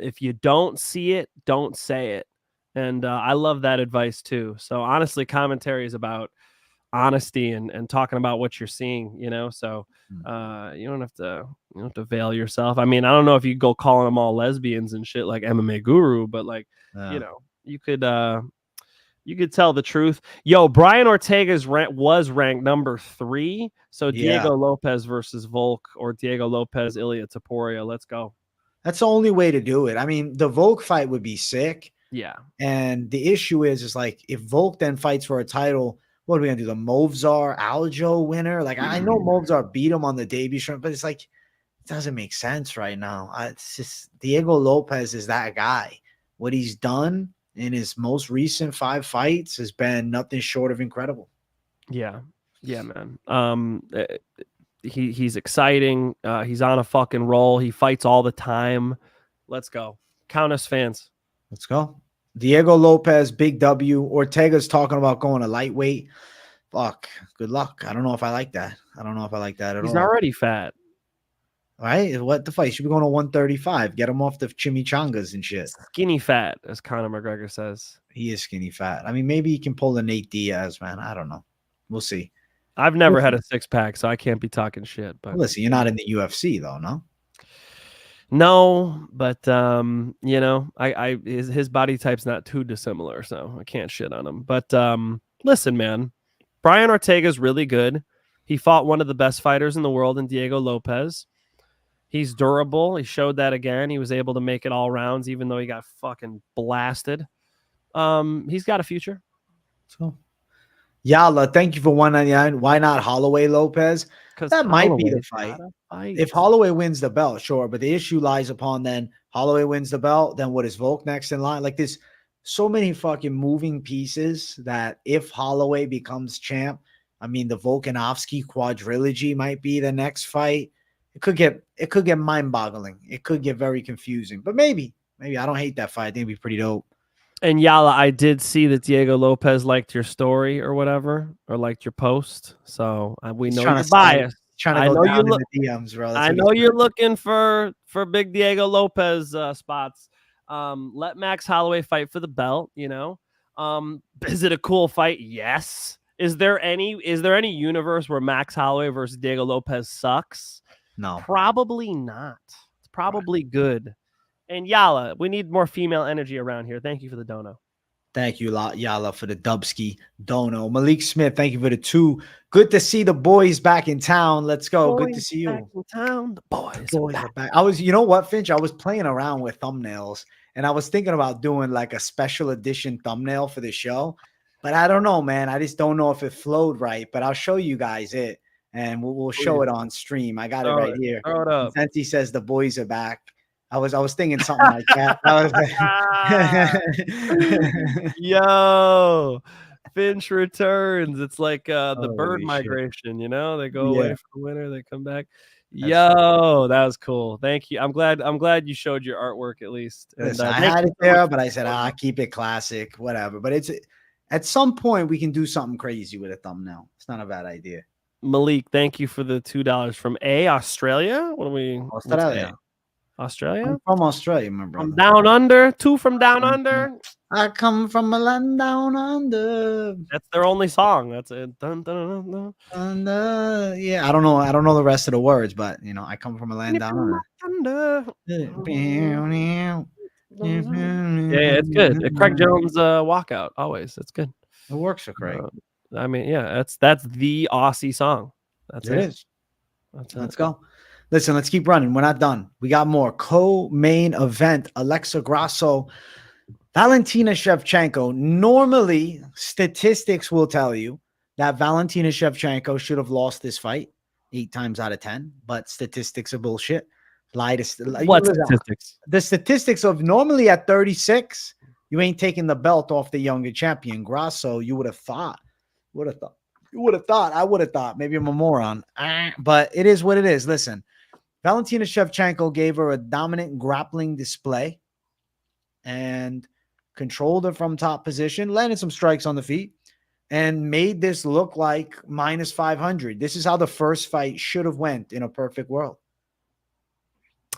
if you don't see it, don't say it. And I love that advice too. So honestly, commentary is about honesty and talking about what you're seeing, so you don't have to veil yourself. I mean, I don't know if you go calling them all lesbians and shit like MMA Guru, but like, you could tell the truth. Yo, Brian Ortega's was ranked number 3. So Diego Lopes versus Volk or Diego Lopes, Ilia Topuria. Let's go. That's the only way to do it. I mean, the Volk fight would be sick. Yeah. And the issue is like, if Volk then fights for a title, what are we going to do? The Movzar Aljo winner? Like, I know Movzar beat him on the debut shrimp, but it's like, it doesn't make sense right now. It's just Diego Lopes is that guy. What he's done in his most recent 5 fights has been nothing short of incredible. Yeah. Yeah, man. He's exciting. He's on a fucking roll. He fights all the time. Let's go. Count us fans. Let's go. Diego Lopes, big W. Ortega's talking about going to lightweight. Fuck. Good luck. I don't know if I like that. at all. He's already fat. Right? What the fight? Should be going to 135. Get him off the chimichangas and shit. Skinny fat, as Conor McGregor says. He is skinny fat. I mean, maybe he can pull a Nate Diaz, man. I don't know. We'll see. I've never had a 6-pack, so I can't be talking shit. But well, listen, you're not in the UFC though, no? No, but his body type's not too dissimilar, so I can't shit on him. But listen, man, Brian Ortega's really good. He fought one of the best fighters in the world in Diego Lopes. He's durable. He showed that again. He was able to make it all rounds, even though he got fucking blasted. He's got a future. So, Yala, thank you for 199. Why not Holloway Lopez? That might be the fight. If Holloway wins the belt, sure. But the issue lies upon then Holloway wins the belt. Then what is Volk next in line? Like there's so many fucking moving pieces that if Holloway becomes champ, I mean the Volkanovski quadrilogy might be the next fight. It could get mind-boggling. It could get very confusing. But maybe I don't hate that fight. I think it'd be pretty dope. And Yala, I did see that Diego Lopes liked your story or whatever, or liked your post. So we know you're biased. Trying to go down in the DMs, bro. I know you're looking for big Diego Lopes spots. Let Max Holloway fight for the belt. Is it a cool fight? Yes. Is there any universe where Max Holloway versus Diego Lopes sucks? No, probably not. It's probably good. And Yala, we need more female energy around here. Thank you for the dono. Thank you, Yala, for the Dubsky dono. Malik Smith, thank you for the 2. Good to see the boys back in town. Let's go. Good to see you. Back in town. The boys are back. You know what, Finch? I was playing around with thumbnails, and I was thinking about doing like a special edition thumbnail for the show. But I don't know, man. I just don't know if it flowed right. But I'll show you guys it, and we'll show it on stream. I got it right here. Throw it up. Since he says the boys are back. I was thinking something like that. Yo, Finch returns. It's like the bird migration, they go away for the winter, they come back. That was cool. Thank you. I'm glad you showed your artwork at least. And, I had it there, but I said, keep it classic, whatever. But it's at some point we can do something crazy with a thumbnail. It's not a bad idea. Malik, thank you for the $2 from Australia. What are we? Australia? I'm from Australia, my brother. From down under. 2 from down under. I come from a land down under. That's their only song. That's it. Dun, dun, dun, dun. Yeah, I don't know the rest of the words, but I come from a land down under. Yeah, it's good. Craig Jones walkout always. It's good. It works for Craig. I mean, yeah, that's the Aussie song. That's it. Is. Let's go. Listen, let's keep running. We're not done. We got more. Co-main event, Alexa Grasso, Valentina Shevchenko. Normally, statistics will tell you that Valentina Shevchenko should have lost this fight 8 times out of 10, but statistics are bullshit. What statistics? The statistics of normally at 36, you ain't taking the belt off the younger champion. Grasso, you would have thought. I would have thought. Maybe I'm a moron. But it is what it is. Listen, Valentina Shevchenko gave her a dominant grappling display and controlled her from top position, landed some strikes on the feet, and made this look like minus 500. This is how the first fight should have went in a perfect world.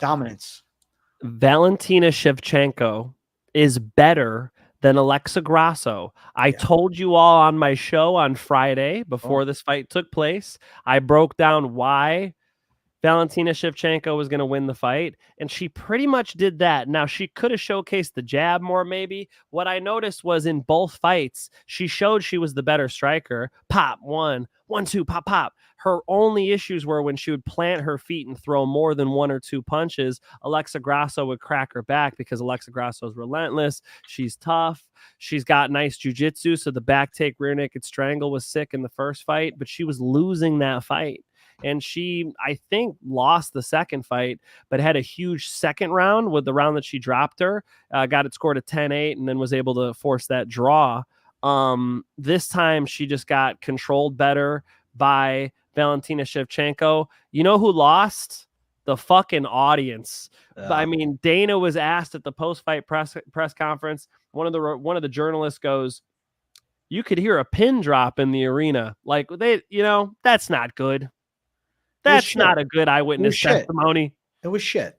Dominance. Valentina Shevchenko is better than Alexa Grasso. I told you all on my show on Friday before this fight took place. I broke down why Valentina Shevchenko was going to win the fight, and she pretty much did that. Now, she could have showcased the jab more, maybe. What I noticed was in both fights, she showed she was the better striker. Pop, 1, 1, 2, pop, pop. Her only issues were when she would plant her feet and throw more than 1 or 2 punches, Alexa Grasso would crack her back because Alexa Grasso is relentless. She's tough. She's got nice jiu-jitsu, so the back take, rear naked strangle was sick in the first fight, but she was losing that fight. And she, I think, lost the second fight, but had a huge second round with the round that she dropped her, got it scored at 10-8, and then was able to force that draw. This time, she just got controlled better by Valentina Shevchenko. You know who lost? The fucking audience. I mean, Dana was asked at the post-fight press conference. One of the journalists goes, "You could hear a pin drop in the arena. Like that's not good. That's not a good eyewitness testimony." It was shit.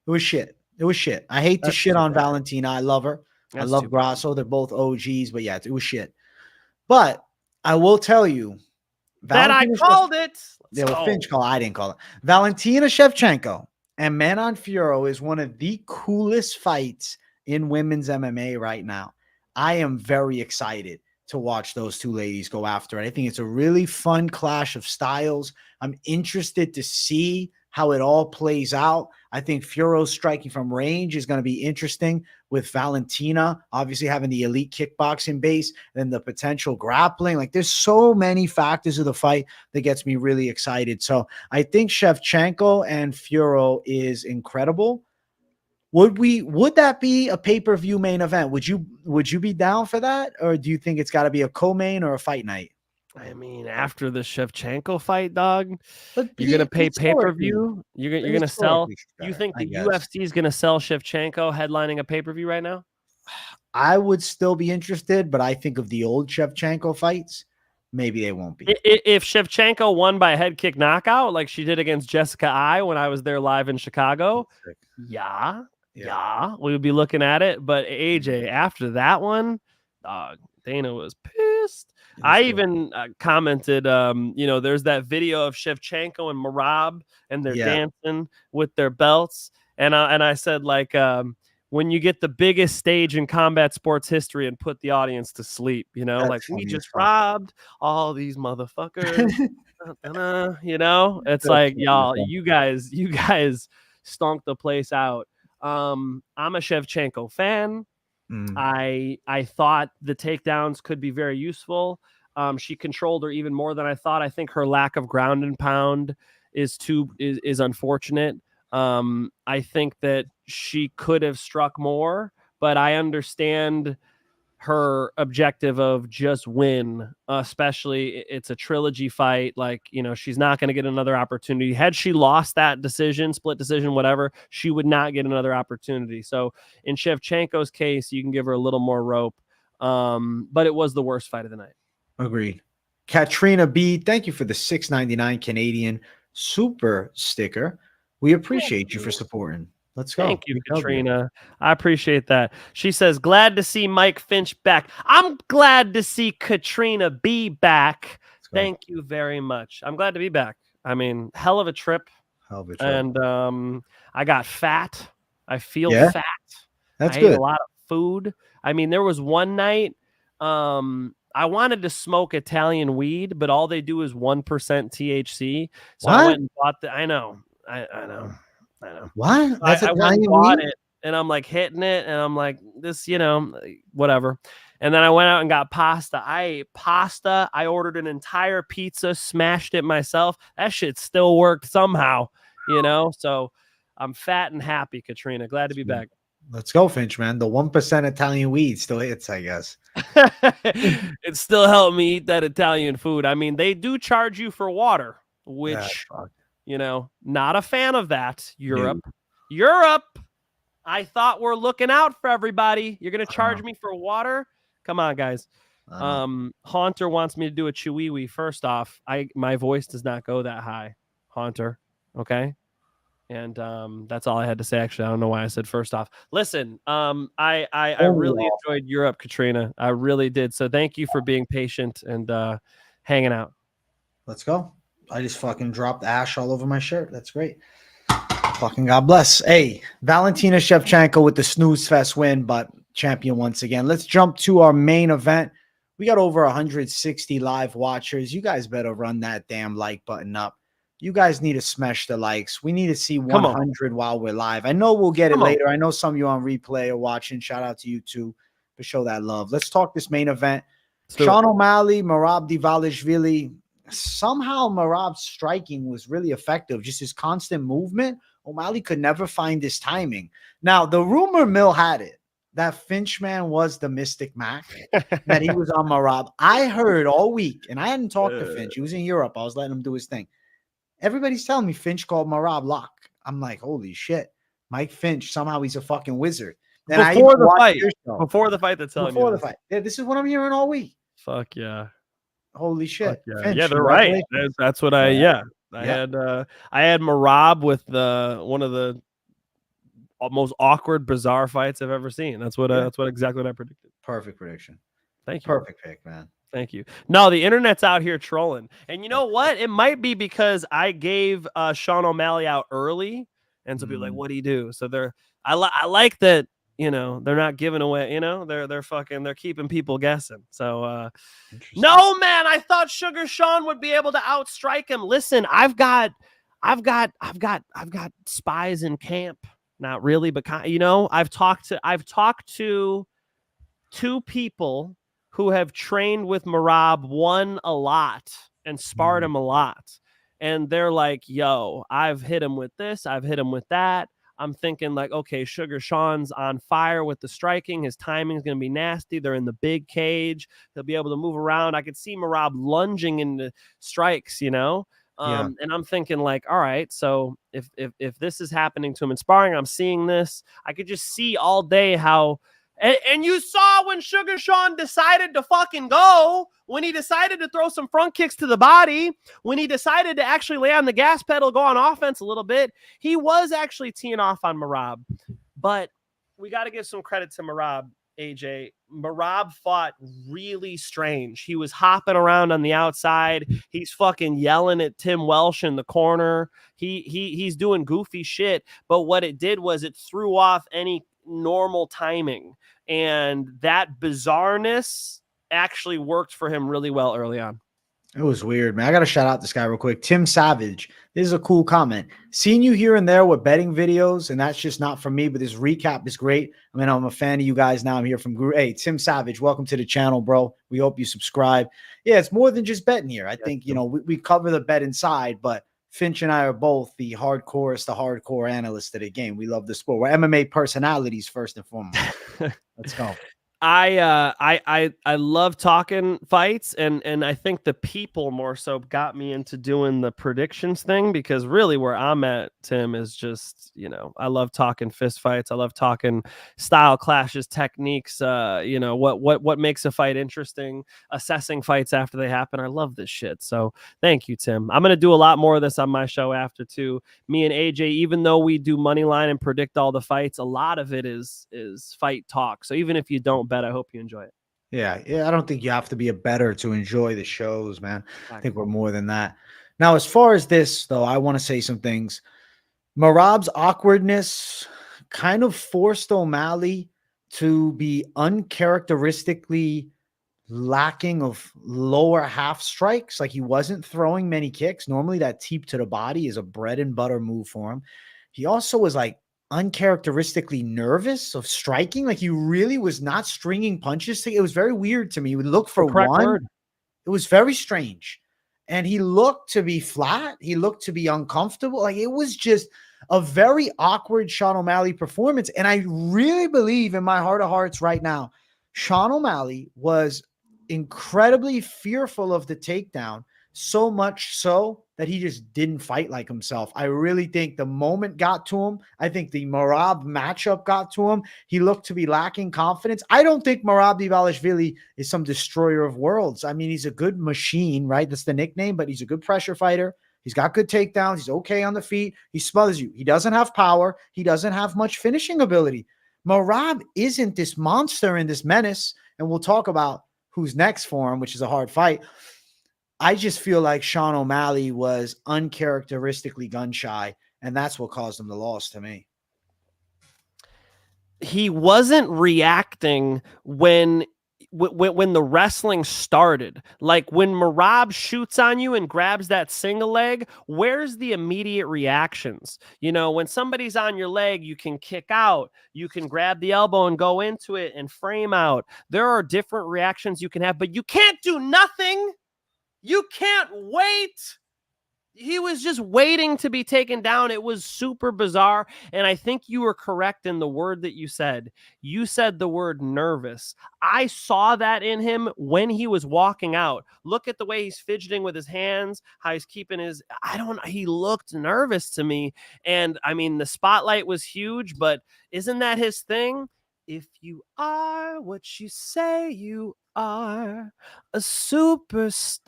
I hate to shit on Valentina. I love her. I love Grasso. They're both OGs, but yeah, it was shit. But I will tell you that I called it. Finch call. I didn't call it. Valentina Shevchenko and Manon Fiorot is one of the coolest fights in women's MMA right now. I am very excited to watch those two ladies go after it. I think it's a really fun clash of styles. I'm interested to see how it all plays out. I think Fiorot striking from range is going to be interesting with Valentina, obviously having the elite kickboxing base, and the potential grappling. Like there's so many factors of the fight that gets me really excited. So I think Shevchenko and Fiorot is incredible. Would that be a pay-per-view main event? Would you be down for that? Or do you think it's got to be a co-main or a fight night? I mean, after the Shevchenko fight, dog, you're gonna pay pay-per-view. You're gonna sell. You think the UFC is gonna sell Shevchenko headlining a pay-per-view right now? I would still be interested, but I think of the old Shevchenko fights, maybe they won't be. If Shevchenko won by a head kick knockout, like she did against Jessica I when I was there live in Chicago, yeah, we would be looking at it. But AJ, after that one, Dana was pissed. I even commented, there's that video of Shevchenko and Merab, and they're dancing with their belts. And I said, like, when you get the biggest stage in combat sports history and put the audience to sleep, That's like we funny just as fuck. robbed all these motherfuckers. It's like, y'all, you guys stunk the place out. I'm a Shevchenko fan. I thought the takedowns could be very useful. She controlled her even more than I thought. I think her lack of ground and pound is unfortunate. I think that she could have struck more, but I understand her objective of just win, especially it's a trilogy fight. Like, she's not going to get another opportunity. Had she lost that decision, split decision, whatever, she would not get another opportunity. So in Shevchenko's case, you can give her a little more rope. But it was the worst fight of the night. Agreed. Katrina B, thank you for the $6.99 Canadian super sticker. We appreciate you for supporting. Let's go. Thank you, Katrina. I appreciate that. She says, glad to see Mike Finch back. I'm glad to see Katrina B back. Thank you very much. I'm glad to be back. I mean, hell of a trip. And I got fat. I feel fat. That's I good. ate a lot of food. I mean, there was one night I wanted to smoke Italian weed, but all they do is 1% THC. So I went and bought I know. What? That's I went and bought it, and I'm like hitting it, and I'm like, this, whatever. And then I went out and got pasta. I ate pasta. I ordered an entire pizza, smashed it myself. That shit still worked somehow, you know? So I'm fat and happy, Katrina. Glad to be back. Let's go, Finch, man. The 1% Italian weed still hits, I guess. It still helped me eat that Italian food. I mean, they do charge you for water, which, you know, not a fan of that. Europe. I thought we're looking out for everybody. You're going to charge me for water? Come on, guys. Haunter wants me to do a chewy. First off, my voice does not go that high, Haunter. Okay. And that's all I had to say. Actually, I don't know why I said first off. Listen, I really enjoyed Europe, Katrina. I really did. So thank you for being patient and hanging out. Let's go. I just fucking dropped ash all over my shirt. That's great. Fucking God bless. Hey, Valentina Shevchenko with the snooze fest win, but champion once again. Let's jump to our main event. We got over 160 live watchers. You guys better run that damn like button up. You guys need to smash the likes. We need to see 100 while we're live. I know we'll get it later. I know some of you on replay are watching. Shout out to you too for show that love. Let's talk this main event. Sean O'Malley, Merab Dvalishvili. Somehow Merab's striking was really effective. Just his constant movement. O'Malley could never find his timing. Now, the rumor mill had it that Finch man was the Mystic Mac, that he was on Merab. I heard all week, and I hadn't talked to Finch. He was in Europe. I was letting him do his thing. Everybody's telling me Finch called Merab lock. I'm like, holy shit. Mike Finch, somehow he's a fucking wizard. And before the fight, that's telling before the fight. Yeah, this is what I'm hearing all week. Fuck yeah. Holy shit. Yeah, Finch, they're right. That's what I had Merab with one of the most awkward, bizarre fights I've ever seen. That's what exactly what I predicted. Perfect prediction. Thank you. Perfect pick, man. Thank you. No, the internet's out here trolling. And you know what? It might be because I gave Sean O'Malley out early. And so people are like, what do you do? So I like that, you know, they're not giving away, you know, they're keeping people guessing. So no, man, I thought Sugar Sean would be able to outstrike him. Listen, I've got spies in camp. Not really, but you know, I've talked to two people who have trained with Merab, won a lot and sparred him a lot. And they're like, yo, I've hit him with this. I've hit him with that. I'm thinking like, okay, Sugar Sean's on fire with the striking. His timing's going to be nasty. They're in the big cage. He'll be able to move around. I could see Merab lunging into strikes, you know? And I'm thinking like, all right, so if this is happening to him in sparring, I'm seeing this. I could just see all day how, and you saw when Sugar Sean decided to fucking go, when he decided to throw some front kicks to the body, when he decided to actually lay on the gas pedal, go on offense a little bit, he was actually teeing off on Merab. But we got to give some credit to Merab, AJ. Merab fought really strange. He was hopping around on the outside. He's fucking yelling at Tim Welsh in the corner. He's doing goofy shit. But what it did was it threw off any normal timing, and that bizarreness actually worked for him really well early on. It was weird, man. I got to shout out this guy real quick. Tim Savage. This is a cool comment. Seeing you here and there with betting videos, and that's just not for me, but this recap is great. I mean, I'm a fan of you guys now. I'm here from Hey, Tim Savage, welcome to the channel, bro. We hope you subscribe. Yeah, it's more than just betting here. I think, you know, we cover the bet inside, but Finch and I are both the hardcore analysts of the game. We love the sport. We're MMA personalities first and foremost. Let's go. I love talking fights, and I think the people more so got me into doing the predictions thing, because really where I'm at, Tim, is just, you know, I love talking fist fights. I love talking style clashes, techniques, you know, what makes a fight interesting, assessing fights after they happen. I love this shit. So thank you, Tim. I'm going to do a lot more of this on my show after too. Me and AJ, even though we do Moneyline and predict all the fights, a lot of it is fight talk. So even if you don't bet, I hope you enjoy it. Yeah. I don't think you have to be a bettor to enjoy the shows, man. I think we're more than that. Now, as far as this, though, I want to say some things. Merab's awkwardness kind of forced O'Malley to be uncharacteristically lacking of lower half strikes. Like, he wasn't throwing many kicks. Normally that teep to the body is a bread and butter move for him. He also was like uncharacteristically nervous of striking. Like he really was not stringing punches. It was very weird to me. He would look for one. Word. It was very strange. And he looked to be flat. He looked to be uncomfortable. Like it was just a very awkward Sean O'Malley performance. And I really believe in my heart of hearts right now, Sean O'Malley was incredibly fearful of the takedown, so much so that he just didn't fight like himself. I really think the moment got to him. I think the Merab matchup got to him. He looked to be lacking confidence. I don't think Merab Dvalishvili is some destroyer of worlds. I mean, he's a good machine, right? That's the nickname, but he's a good pressure fighter. He's got good takedowns. He's okay on the feet. He smothers you. He doesn't have power. He doesn't have much finishing ability. Merab isn't this monster and this menace, and we'll talk about who's next for him, which is a hard fight. I just feel like Sean O'Malley was uncharacteristically gun shy, and that's what caused him the loss to me. He wasn't reacting when the wrestling started. Like when Merab shoots on you and grabs that single leg, where's the immediate reactions? You know, when somebody's on your leg, you can kick out, you can grab the elbow and go into it and frame out. There are different reactions you can have, but you can't do nothing. You can't wait. He was just waiting to be taken down. It was super bizarre. And I think you were correct in the word that you said. You said the word nervous. I saw that in him when he was walking out. Look at the way he's fidgeting with his hands, how he's keeping his, he looked nervous to me. And I mean, the spotlight was huge, but isn't that his thing? If you are what you say you are, a superstar,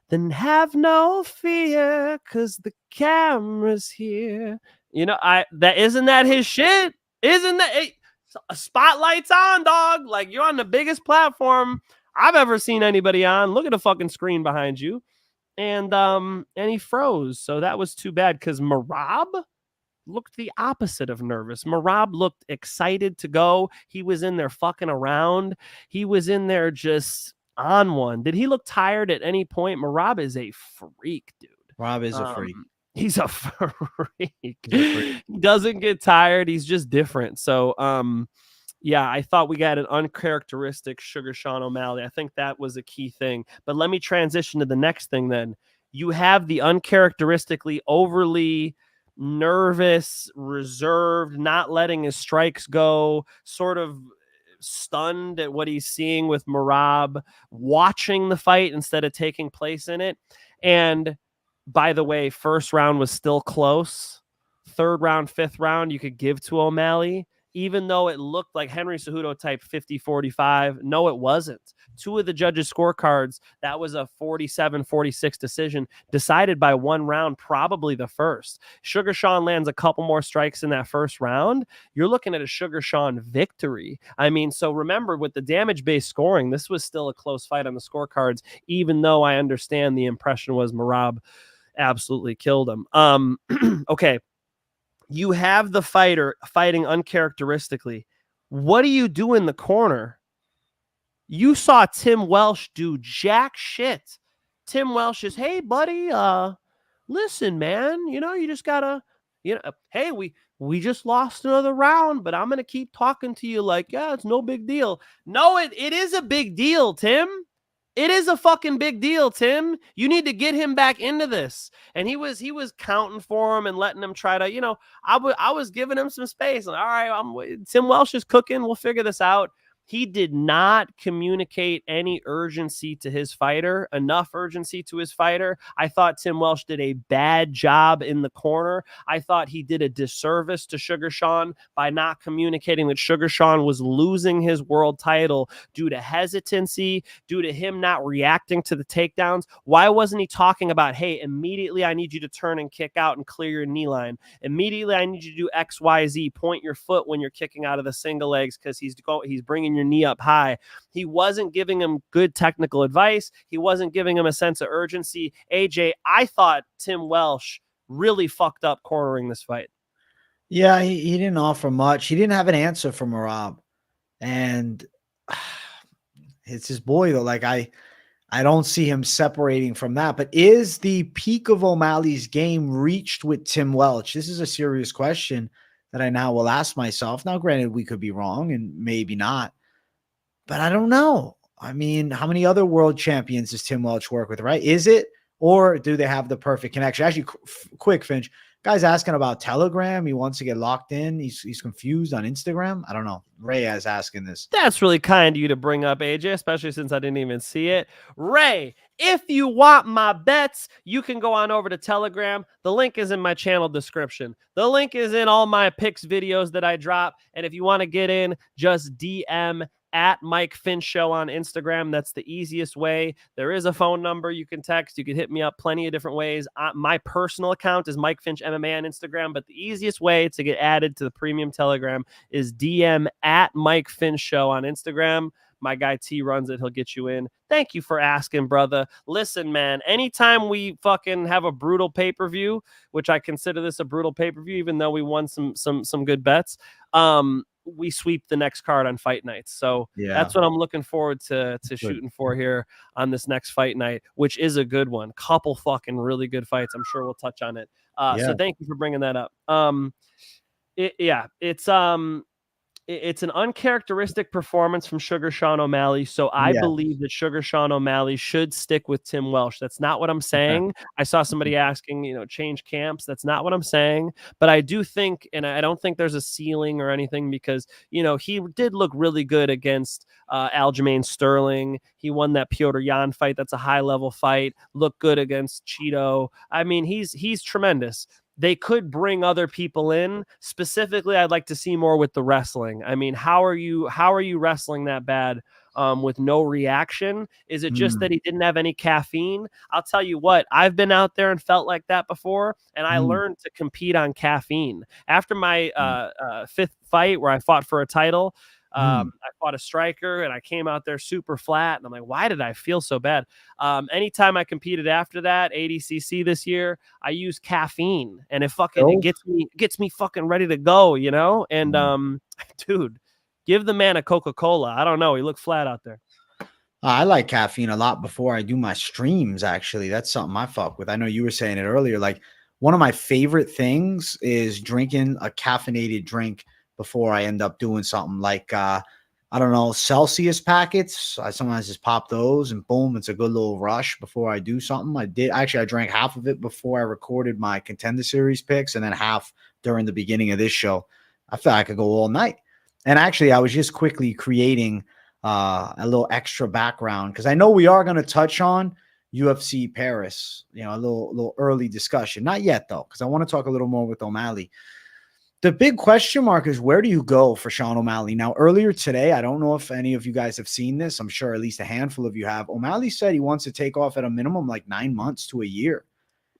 then have no fear, 'cause the camera's here. You know, isn't that his shit? Isn't that a spotlight's on, dog? Like, you're on the biggest platform I've ever seen anybody on. Look at the fucking screen behind you. And he froze. So that was too bad, because Merab looked the opposite of nervous. Merab looked excited to go. He was in there fucking around. He was in there just on one. Did he look tired at any point? Merab is a freak, dude. Rob is a freak. He's a freak. He doesn't get tired. He's just different. So, yeah, I thought we got an uncharacteristic Sugar Sean O'Malley. I think that was a key thing. But let me transition to the next thing then. You have the uncharacteristically overly nervous, reserved, not letting his strikes go, sort of stunned at what he's seeing with Merab, watching the fight instead of taking place in it. And by the way, first round was still close. Third round, fifth round, you could give to O'Malley, even though it looked like Henry Cejudo type 50-45. No, it wasn't. Two of the judges' scorecards, that was a 47-46 decision decided by one round, probably the first. Sugar Sean lands a couple more strikes in that first round. You're looking at a Sugar Sean victory. I mean, so remember, with the damage-based scoring, this was still a close fight on the scorecards, even though I understand the impression was Merab absolutely killed him. Okay. You have the fighter fighting uncharacteristically. What do you do in the corner? You saw Tim Welsh do jack shit. Tim Welsh is, hey, buddy, listen, man, you know, you just gotta, you know, hey, we just lost another round, but I'm gonna keep talking to you like, yeah, it's no big deal. No, it is a big deal, Tim. It is a fucking big deal, Tim. You need to get him back into this. And he was counting for him and letting him try to, you know, I was giving him some space. Like, all right, Tim Welsh is cooking. We'll figure this out. He did not communicate any urgency to his fighter, enough urgency to his fighter. I thought Tim Welsh did a bad job in the corner. I thought he did a disservice to Sugar Sean by not communicating that Sugar Sean was losing his world title due to hesitancy, due to him not reacting to the takedowns. Why wasn't he talking about, hey, immediately I need you to turn and kick out and clear your knee line. Immediately I need you to do X, Y, Z, point your foot when you're kicking out of the single legs because he's bringing your knee up high. He wasn't giving him good technical advice. He wasn't giving him a sense of urgency. AJ, I thought Tim Welsh really fucked up cornering this fight. Yeah, he didn't offer much. He didn't have an answer for Merab. And it's his boy, though. Like, I don't see him separating from that. But is the peak of O'Malley's game reached with Tim Welch? This is a serious question that I now will ask myself. Now, granted, we could be wrong and maybe not, but I don't know. I mean, how many other world champions does Tim Welch work with, right? Is it, or do they have the perfect connection? Actually, quick, Finch. Guy's asking about Telegram. He wants to get locked in. He's confused on Instagram. I don't know. Ray is asking this. That's really kind of you to bring up, AJ, especially since I didn't even see it. Ray, if you want my bets, you can go on over to Telegram. The link is in my channel description. The link is in all my picks videos that I drop. And if you want to get in, just DM at Mike Finch Show on Instagram. That's the easiest way. There is a phone number you can text. You can hit me up plenty of different ways. My personal account is Mike Finch MMA on Instagram, but the easiest way to get added to the premium Telegram is DM at Mike Finch Show on Instagram. My guy T runs it. He'll get you in. Thank you for asking, brother. Listen, man, anytime we fucking have a brutal pay-per-view, which I consider this a brutal pay-per-view, even though we won some good bets, we sweep the next card on fight nights. So that's what I'm looking forward to shooting for here on this next fight night, which is a good one. Couple fucking really good fights. I'm sure we'll touch on it. So thank you for bringing that up. It's an uncharacteristic performance from Sugar Sean O'Malley. So I believe that Sugar Sean O'Malley should stick with Tim Welch. That's not what I'm saying. I saw somebody asking, change camps. That's not what I'm saying. But I do think, and I don't think there's a ceiling or anything because, he did look really good against Aljamain Sterling. He won that Piotr Jan fight. That's a high level fight. Looked good against Cheeto. I mean, he's tremendous. They could bring other people in. Specifically, I'd like to see more with the wrestling. I mean, how are you wrestling that bad with no reaction? Is it just that he didn't have any caffeine? I'll tell you what, I've been out there and felt like that before, and I learned to compete on caffeine. After my fifth fight where I fought for a title, I fought a striker and I came out there super flat. And I'm like, why did I feel so bad? Anytime I competed after that, ADCC this year, I use caffeine and it gets me fucking ready to go, And dude, give the man a Coca-Cola. I don't know. He looked flat out there. I like caffeine a lot before I do my streams. Actually, that's something I fuck with. I know you were saying it earlier. Like one of my favorite things is drinking a caffeinated drink before I end up doing something like, I don't know, Celsius packets. I sometimes just pop those and boom, it's a good little rush before I do something. I drank half of it before I recorded my Contender Series picks and then half during the beginning of this show. I felt I could go all night. And actually, I was just quickly creating a little extra background because I know we are going to touch on UFC Paris, a little early discussion. Not yet, though, because I want to talk a little more with O'Malley. The big question mark is where do you go for Sean O'Malley? Now, earlier today, I don't know if any of you guys have seen this. I'm sure at least a handful of you have. O'Malley said he wants to take off at a minimum like 9 months to a year.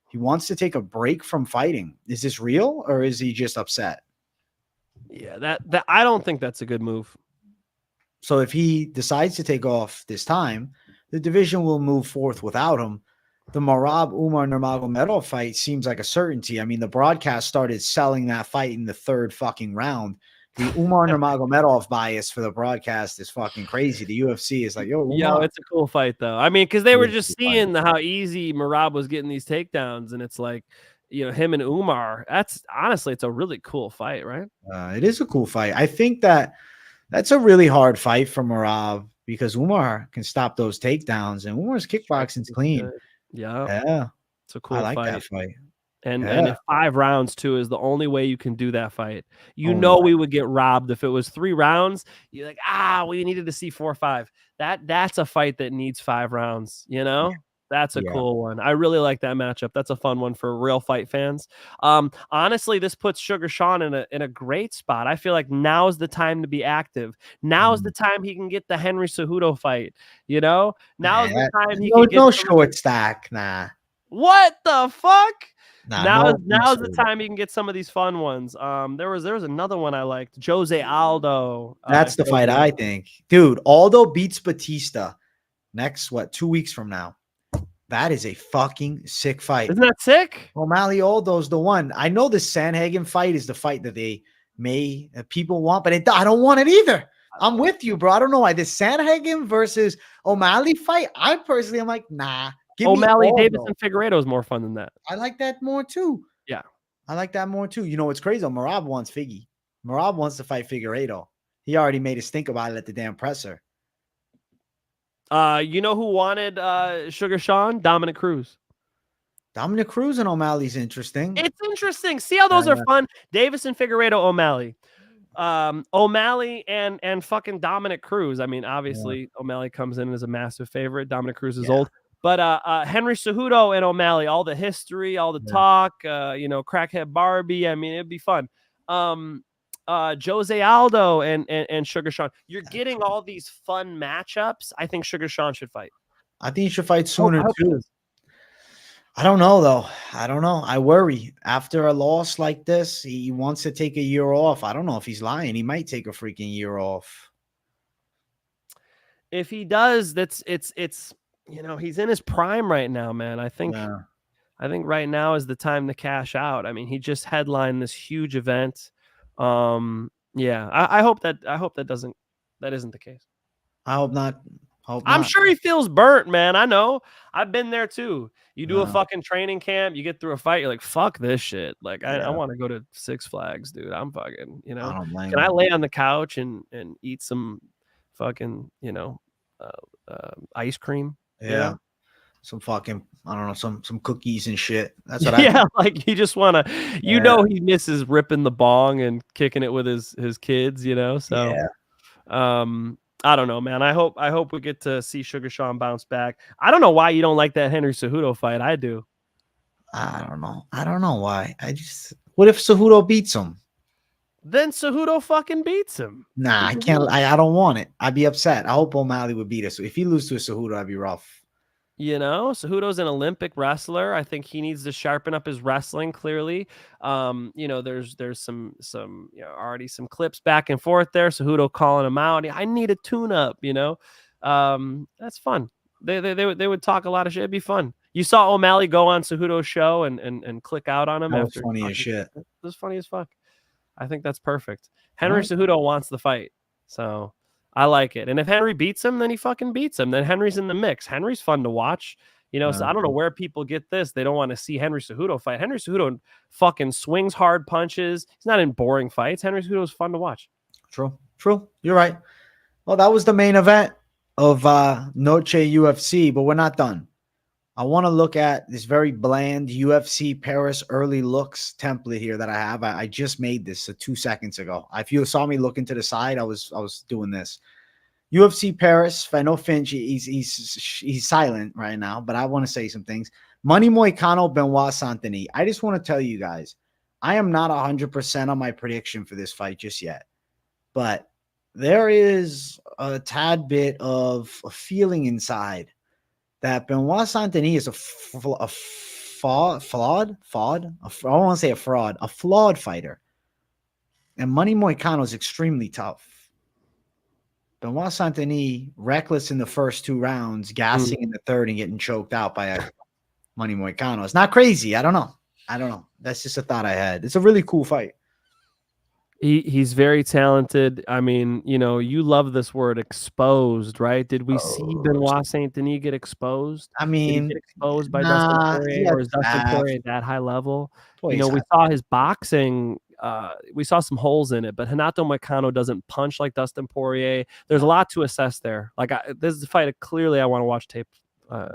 He wants to take a break from fighting. Is this real or is he just upset? Yeah, that I don't think that's a good move. So if he decides to take off this time, the division will move forth without him. The Merab Umar Nurmagomedov fight seems like a certainty. I mean, the broadcast started selling that fight in the third fucking round. The Umar Nurmagomedov bias for the broadcast is fucking crazy. The UFC is like, yo, it's a cool fight though. I mean, because they were just seeing how easy Merab was getting these takedowns, and it's like, him and Umar. That's honestly, it's a really cool fight, right? It is a cool fight. I think that's a really hard fight for Merab because Umar can stop those takedowns, and Umar's kickboxing's clean. Yeah, it's a cool fight. I like that that fight. And if 5 rounds too is the only way you can do that fight. We would get robbed if it was 3 rounds. You're like, we needed to see 4 or 5. That's a fight that needs 5 rounds. That's a cool one. I really like that matchup. That's a fun one for real fight fans. Honestly, this puts Sugar Sean in a great spot. I feel like now is the time to be active. Now is the time he can get the Henry Cejudo fight. Now is the time he can get no short stack. Nah. What the fuck? Nah, now's the time you can get some of these fun ones. There was another one I liked. Jose Aldo. That's the fight I think. Dude, Aldo beats Batista next 2 weeks from now. That is a fucking sick fight. Isn't that sick? O'Malley Aldo's the one. I know the Sandhagen fight is the fight that people want, but I don't want it either. I'm with you, bro. I don't know why this Sandhagen versus O'Malley fight. I personally am like, nah. O'Malley, Davidson, Figueiredo is more fun than that. I like that more too. Yeah. I like that more too. You know what's crazy? Marab wants Figgy. Marab wants to fight Figueiredo. He already made us think about it at the damn presser. You know who wanted Sugar Sean? Dominic Cruz. Dominic Cruz and O'Malley's interesting. It's interesting. See how those are fun? Davis and Figueiredo, O'Malley. O'Malley and fucking Dominic Cruz. I mean, obviously, O'Malley comes in as a massive favorite. Dominic Cruz is old. But Henry Cejudo and O'Malley, all the history, all the talk, crackhead Barbie. I mean, it'd be fun. Jose Aldo and Sugar Sean. You're getting all these fun matchups. I think Sugar Sean should fight. I think he should fight sooner too. I don't know though. I don't know. I worry after a loss like this. He wants to take a year off. I don't know if he's lying. He might take a freaking year off. If he does, it's he's in his prime right now, man. I think right now is the time to cash out. I mean, he just headlined this huge event. I hope that isn't the case. I hope not. I'm sure he feels burnt, man. I know. I've been there too. You do a fucking training camp, you get through a fight, you're like, fuck this shit. Like, I want to go to Six Flags, dude. I'm fucking, can I lay on the couch and eat some fucking, ice cream? Yeah. Some fucking, I don't know, some cookies and shit. That's what I like you just want to, he misses ripping the bong and kicking it with his kids, so I don't know, man. I hope we get to see Sugar Sean bounce back. I don't know why you don't like that Henry Cejudo fight. I do. I don't know why. What if Cejudo beats him? Then Cejudo fucking beats him. Nah, I can't. I don't want it. I'd be upset. I hope O'Malley would beat us. If he loses to a Cejudo, I'd be rough. Cejudo's an Olympic wrestler. I think he needs to sharpen up his wrestling. Clearly, there's some already some clips back and forth there. Cejudo calling him out. I need a tune-up. That's fun. They would talk a lot of shit. It'd be fun. You saw O'Malley go on Cejudo's show and click out on him. That was funny as shit. It was funny as fuck. I think that's perfect. Henry Cejudo wants the fight, so I like it. And if Henry beats him, then he fucking beats him. Then Henry's in the mix. Henry's fun to watch. So I don't know where people get this. They don't want to see Henry Cejudo fight. Henry Cejudo fucking swings hard punches. He's not in boring fights. Henry Cejudo is fun to watch. True. You're right. Well, that was the main event of Noche UFC, but we're not done. I want to look at this very bland UFC Paris early looks template here that I have. I just made this 2 seconds ago. If you saw me looking to the side, I was doing this. UFC Paris. I know Finch, he's silent right now, but I want to say some things. Money Moicano, Benoit Saint-Denis. I just want to tell you guys, I am not 100% on my prediction for this fight just yet, but there is a tad bit of a feeling inside that Benoit Saint-Denis is a flawed fighter. And Money Moicano is extremely tough. Benoit Saint-Denis, reckless in the first 2 rounds, gassing in the third and getting choked out by a Money Moicano. It's not crazy. I don't know. That's just a thought I had. It's a really cool fight. He's very talented. I mean, you love this word exposed, right? Did we see Benoit Saint-Denis get exposed? I mean, get exposed by Dustin Poirier, or is Dustin Poirier at that high level? We saw his boxing. We saw some holes in it, but Renato Moicano doesn't punch like Dustin Poirier. There's a lot to assess there. Like this is a fight. Clearly, I want to watch tape.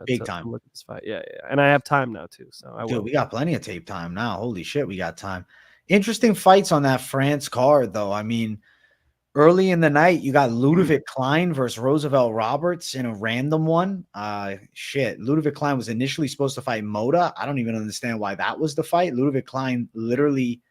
Big time. Look at this fight. Yeah, and I have time now too. So we got plenty of tape time now. Holy shit, we got time. Interesting fights on that France card, though. I mean, early in the night, you got Ludovic Klein versus Roosevelt Roberts in a random one. Ludovic Klein was initially supposed to fight Moda. I don't even understand why that was the fight. Ludovic Klein literally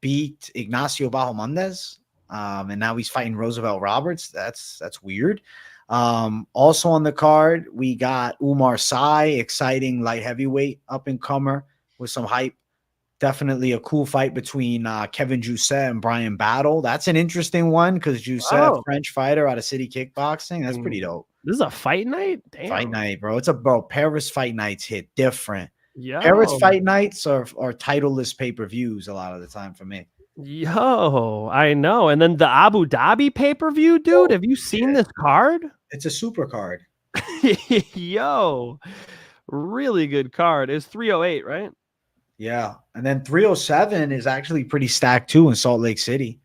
beat Ignacio Bahamondes, and now he's fighting Roosevelt Roberts. That's weird. Also on the card, we got Umar Sy, exciting light heavyweight up-and-comer with some hype. Definitely a cool fight between Kevin Jousset and Brian Battle. That's an interesting one because Jousset, French fighter out of City Kickboxing. That's pretty dope. This is a fight night? Damn. Fight night, bro. Paris fight nights hit different. Yeah. Paris fight nights are titleless pay-per-views a lot of the time for me. Yo, I know. And then the Abu Dhabi pay-per-view, dude. Have you seen this card? It's a super card. Yo, really good card. It's 308, right? Yeah. And then 307 is actually pretty stacked too in Salt Lake City.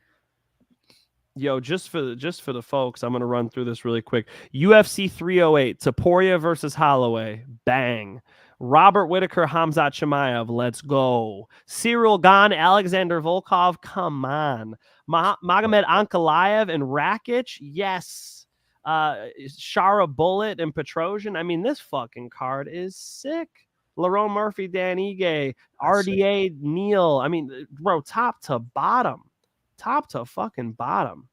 Yo, just for the folks, I'm gonna run through this really quick. UFC 308, Topuria versus Holloway, bang. Robert Whitaker, Hamzat Chimaev, let's go. Cyril Gane, Alexander Volkov, come on. Magomed Ankalaev and Rakic, yes. Shara Bullet and Petrosian. I mean, this fucking card is sick. Lerone Murphy, Dan Ige, RDA, Neal. I mean, bro, top to fucking bottom.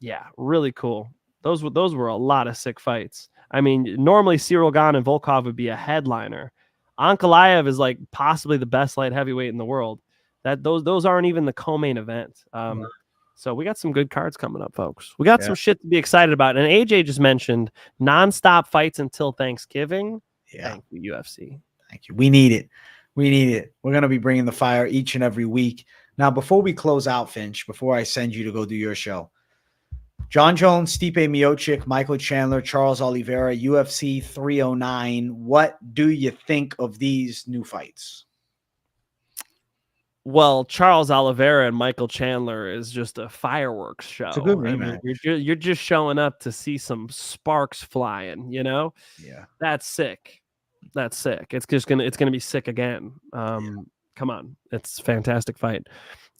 Yeah, really cool. Those were a lot of sick fights. I mean, normally Cyril Gane and Volkov would be a headliner. Ankalaev is like possibly the best light heavyweight in the world. Those aren't even the co-main event. So we got some good cards coming up, folks. We got some shit to be excited about. And AJ just mentioned nonstop fights until Thanksgiving. Yeah. Thank you, UFC. Thank you. We need it. We're going to be bringing the fire each and every week. Now, before we close out, Finch, before I send you to go do your show, John Jones, Stipe Miocic, Michael Chandler, Charles Oliveira, UFC 309. What do you think of these new fights? Well, Charles Oliveira and Michael Chandler is just a fireworks show. It's a good I mean, you're just showing up to see some sparks flying, you know? Yeah. That's sick. It's gonna be sick again. Come on. It's a fantastic fight.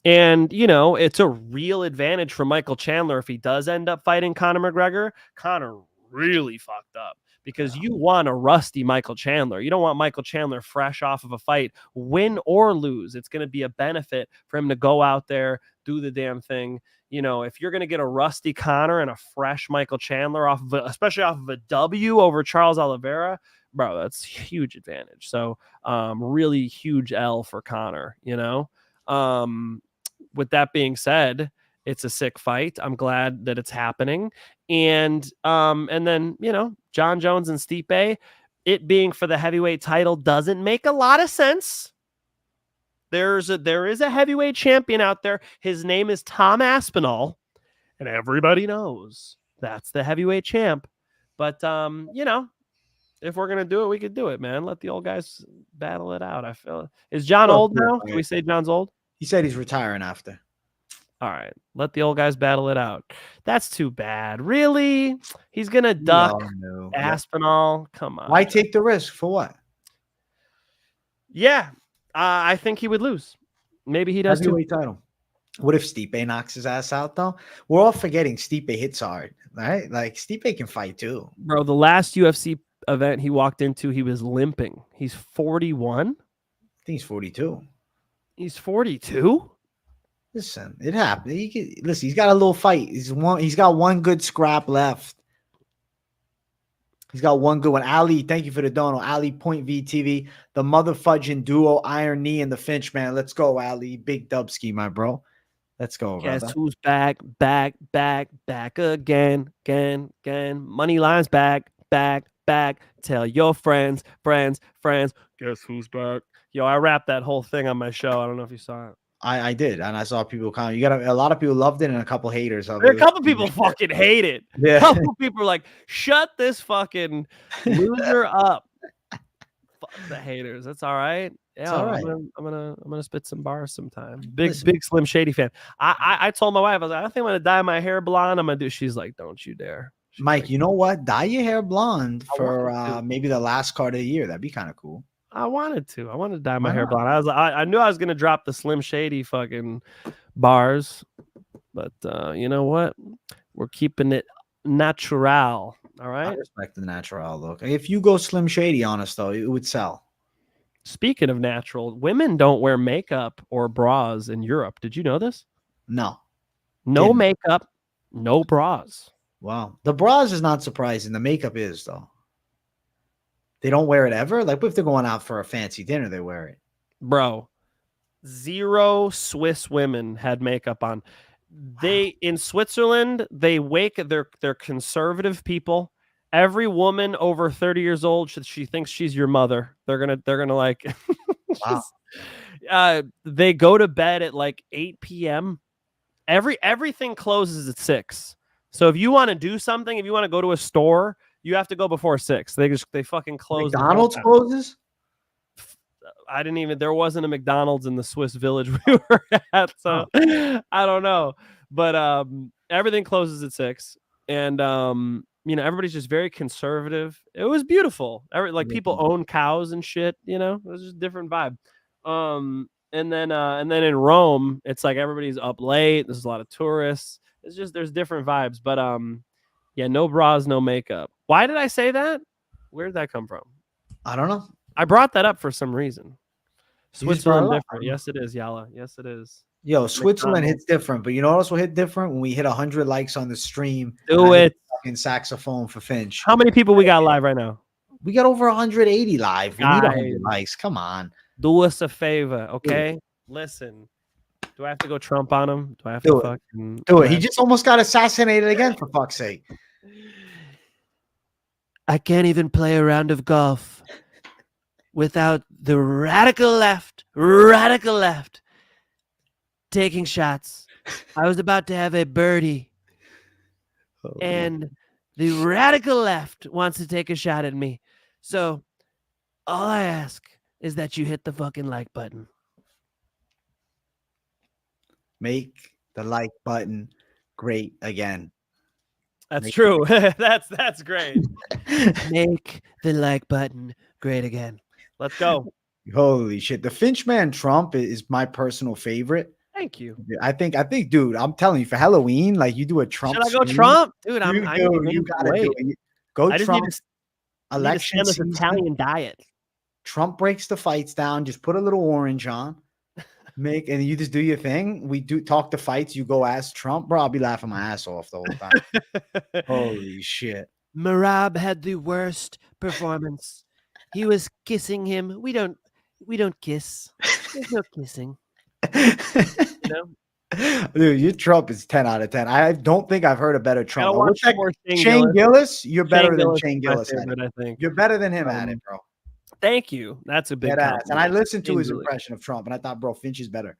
And, you know, it's a real advantage for Michael Chandler if he does end up fighting Conor McGregor. Conor really fucked up because you want a rusty Michael Chandler. You don't want Michael Chandler fresh off of a fight, win or lose. It's going to be a benefit for him to go out there, do the damn thing. You know, if you're going to get a rusty Conor and a fresh Michael Chandler especially off of a W over Charles Oliveira, bro, that's a huge advantage. So really huge L for Conor, you know. With that being said, it's a sick fight. I'm glad that it's happening. And then, you know, John Jones and Stipe, it being for the heavyweight title doesn't make a lot of sense. There is a heavyweight champion out there. His name is Tom Aspinall, and everybody knows that's the heavyweight champ. But you know, if we're gonna do it, we could do it, man. Let the old guys battle it out. I feel is John old now? Can we say John's old? He said he's retiring after. All right, let the old guys battle it out. That's too bad. Really? He's gonna duck Aspinall? Come on. Why take the risk for what? Yeah, I think he would lose. Maybe he does heavyweight title. What if Stipe knocks his ass out though? We're all forgetting Stipe hits hard, right? Like Stipe can fight too. Bro, the last UFC event he walked into, he was limping. He's 41. I think he's 42. He's 42. Listen, it happened. He's got a little fight. He's got one good scrap left. He's got one good one. Ali, thank you for the dono. Ali Point VTV, the motherfudging duo, Iron Knee and the Finch man. Let's go, Ali. Big Dubski, my bro. Let's go. Guess brother. who's back again. Moneyline's back. Tell your friends. Guess who's back? Yo, I rapped that whole thing on my show. I don't know if you saw it. I did, and I saw people comment. A lot of people loved it, and a couple haters. A couple people fucking hate it. Yeah. A couple people are like, "Shut this fucking loser up." Fuck the haters. That's all right. Yeah, all right. I'm gonna spit some bars sometime. Big Slim Shady fan. I told my wife, I was like, I think I'm gonna dye my hair blonde. I'm gonna do. She's like, don't you dare. She's Mike, like, you know what? Dye your hair blonde for maybe the last card of the year. That'd be kind of cool. I wanted to dye my hair blonde. I knew I was gonna drop the Slim Shady fucking bars, but you know what? We're keeping it natural. All right. I respect the natural look. If you go Slim Shady on us, though, it would sell. Speaking of natural, women don't wear makeup or bras in Europe. Did you know this? No. No makeup, no bras. Wow. The bras is not surprising. The makeup is, though. They don't wear it ever? Like, what if they're going out for a fancy dinner, they wear it? Bro, 0 Swiss women had makeup on. In Switzerland, they're conservative people. Every woman over 30 years old, she thinks she's your mother. They're gonna like wow. They go to bed at like 8 p.m. Everything closes at 6. So if you want to do something, if you want to go to a store, you have to go before 6. They fucking close. McDonald's closes? I didn't even, there wasn't a McDonald's in the Swiss village we were at. So I don't know. But everything closes at 6. And, everybody's just very conservative. It was beautiful. People own cows and shit, it was just a different vibe. And then in Rome, it's like everybody's up late. There's a lot of tourists. It's just, there's different vibes. But no bras, no makeup. Why did I say that? Where did that come from? I don't know. I brought that up for some reason. Switzerland brought it up. different. Yes, it is, Yala. Yes, it is. Yo, Switzerland hits different, but you know what else will hit different? When we hit 100 likes on the stream. Do it. Fucking saxophone for Finch. How many people we got live right now? We got over 180 live. We need Guys. 100 likes. Come on. Do us a favor, okay? Listen. Do I have to go Trump on him? Do I have Do to it. fucking Do it. He just almost got assassinated again, for fuck's sake. I can't even play a round of golf without the radical left taking shots. I was about to have a birdie, and the radical left wants to take a shot at me. So all I ask is that you hit the fucking like button. Make the like button great again. That's true. That's great. Make the like button great again. Let's go. Holy shit. The Finchman Trump is my personal favorite. Thank you. I think, dude, I'm telling you, for Halloween, like you do a Trump. Should I go stream, Trump? Dude, you gotta do it. Go I just Trump. need to Election this season. Italian diet. Trump breaks the fights down. Just put a little orange on. And you just do your thing. We do talk the fights. You go ask Trump, bro. I'll be laughing my ass off the whole time. Holy shit. Marab had the worst performance. He was kissing him. We don't kiss. There's no kissing. Dude, your Trump is 10 out of 10. I don't think I've heard a better Trump. Watch more Shane Gillis, you're better than Shane Gillis. Gillis. I think You're better than him at it, bro. Thank you. That's a big compliment. And I listened to his Shane impression of Trump, and I thought, bro, Finch is better.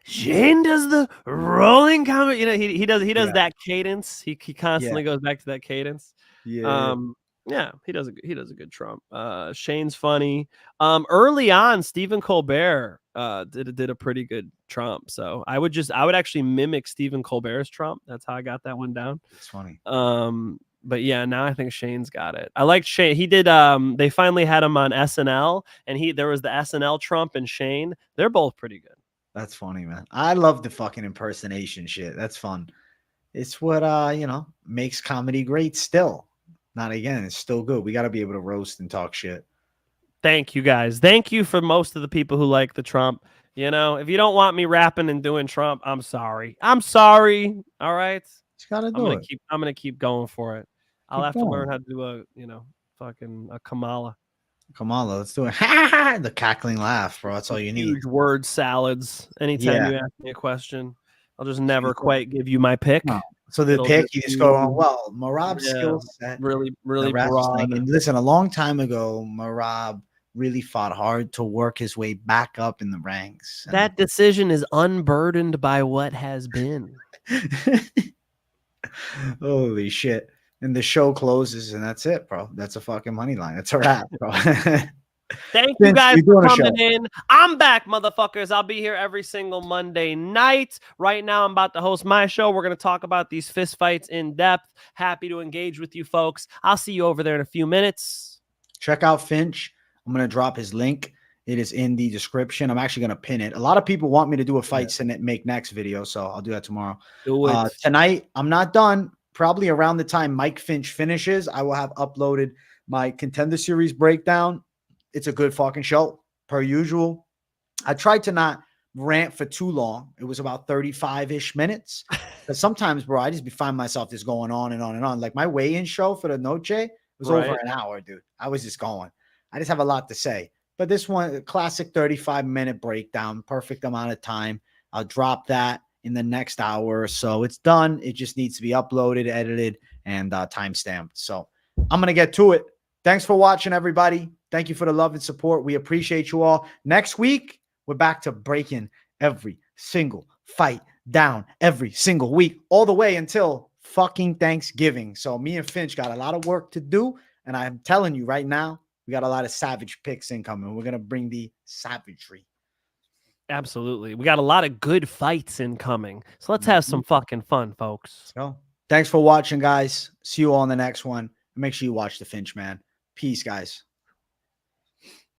Shane does the rolling comment. He does that cadence. He constantly goes back to that cadence. Yeah. He does a good Trump. Shane's funny. Early on, Stephen Colbert did a pretty good Trump. So I would actually mimic Stephen Colbert's Trump. That's how I got that one down. It's funny. But yeah, now I think Shane's got it. I like Shane. He did. They finally had him on SNL, and there was the SNL Trump and Shane. They're both pretty good. That's funny, man. I love the fucking impersonation shit. That's fun. It's what makes comedy great still. Not again, it's still good. We got to be able to roast and talk shit. Thank you guys. Thank you for most of the people who like the Trump. If you don't want me rapping and doing Trump, I'm sorry. All right. You gotta do it. I'm gonna keep going for it. I'll have to going. learn how to do a Kamala. Kamala, let's do it. The cackling laugh, bro. That's all you need. Huge word salads. Anytime you ask me a question, I'll just never quite give you my pick. No. So the pick, you just go on. Well, Marab's skill set, really broad. And listen, a long time ago, Marab really fought hard to work his way back up in the ranks. That decision is unburdened by what has been. Holy shit. And the show closes, and that's it, bro. That's a fucking money line. That's a wrap, bro. Thank you guys for coming in. I'm back, motherfuckers. I'll be here every single Monday night. Right now, I'm about to host my show. We're going to talk about these fist fights in depth. Happy to engage with you folks. I'll see you over there in a few minutes. Check out Finch. I'm going to drop his link. It is in the description. I'm actually going to pin it. A lot of people want me to do a fight make next video, so I'll do that tomorrow. Do it. Tonight, I'm not done. Probably around the time Mike Finch finishes, I will have uploaded my Contender Series breakdown. It's a good fucking show, per usual. I tried to not rant for too long. It was about 35-ish minutes. But sometimes, bro, I just find myself just going on and on and on. Like my weigh-in show for the Noche was over an hour, dude. I was just going. I just have a lot to say. But this one, a classic 35-minute breakdown, perfect amount of time. I'll drop that in the next hour or so. It's done. It just needs to be uploaded, edited, and time-stamped. So I'm going to get to it. Thanks for watching, everybody. Thank you for the love and support. We appreciate you all. Next week, we're back to breaking every single fight down every single week, all the way until fucking Thanksgiving. So me and Finch got a lot of work to do. And I'm telling you right now, We got a lot of savage picks incoming. We're gonna bring the savagery. Absolutely. We got a lot of good fights incoming. So let's have some fucking fun, folks. So thanks for watching, guys. See you all in the next one. Make sure you watch the Finch, man. Peace, guys.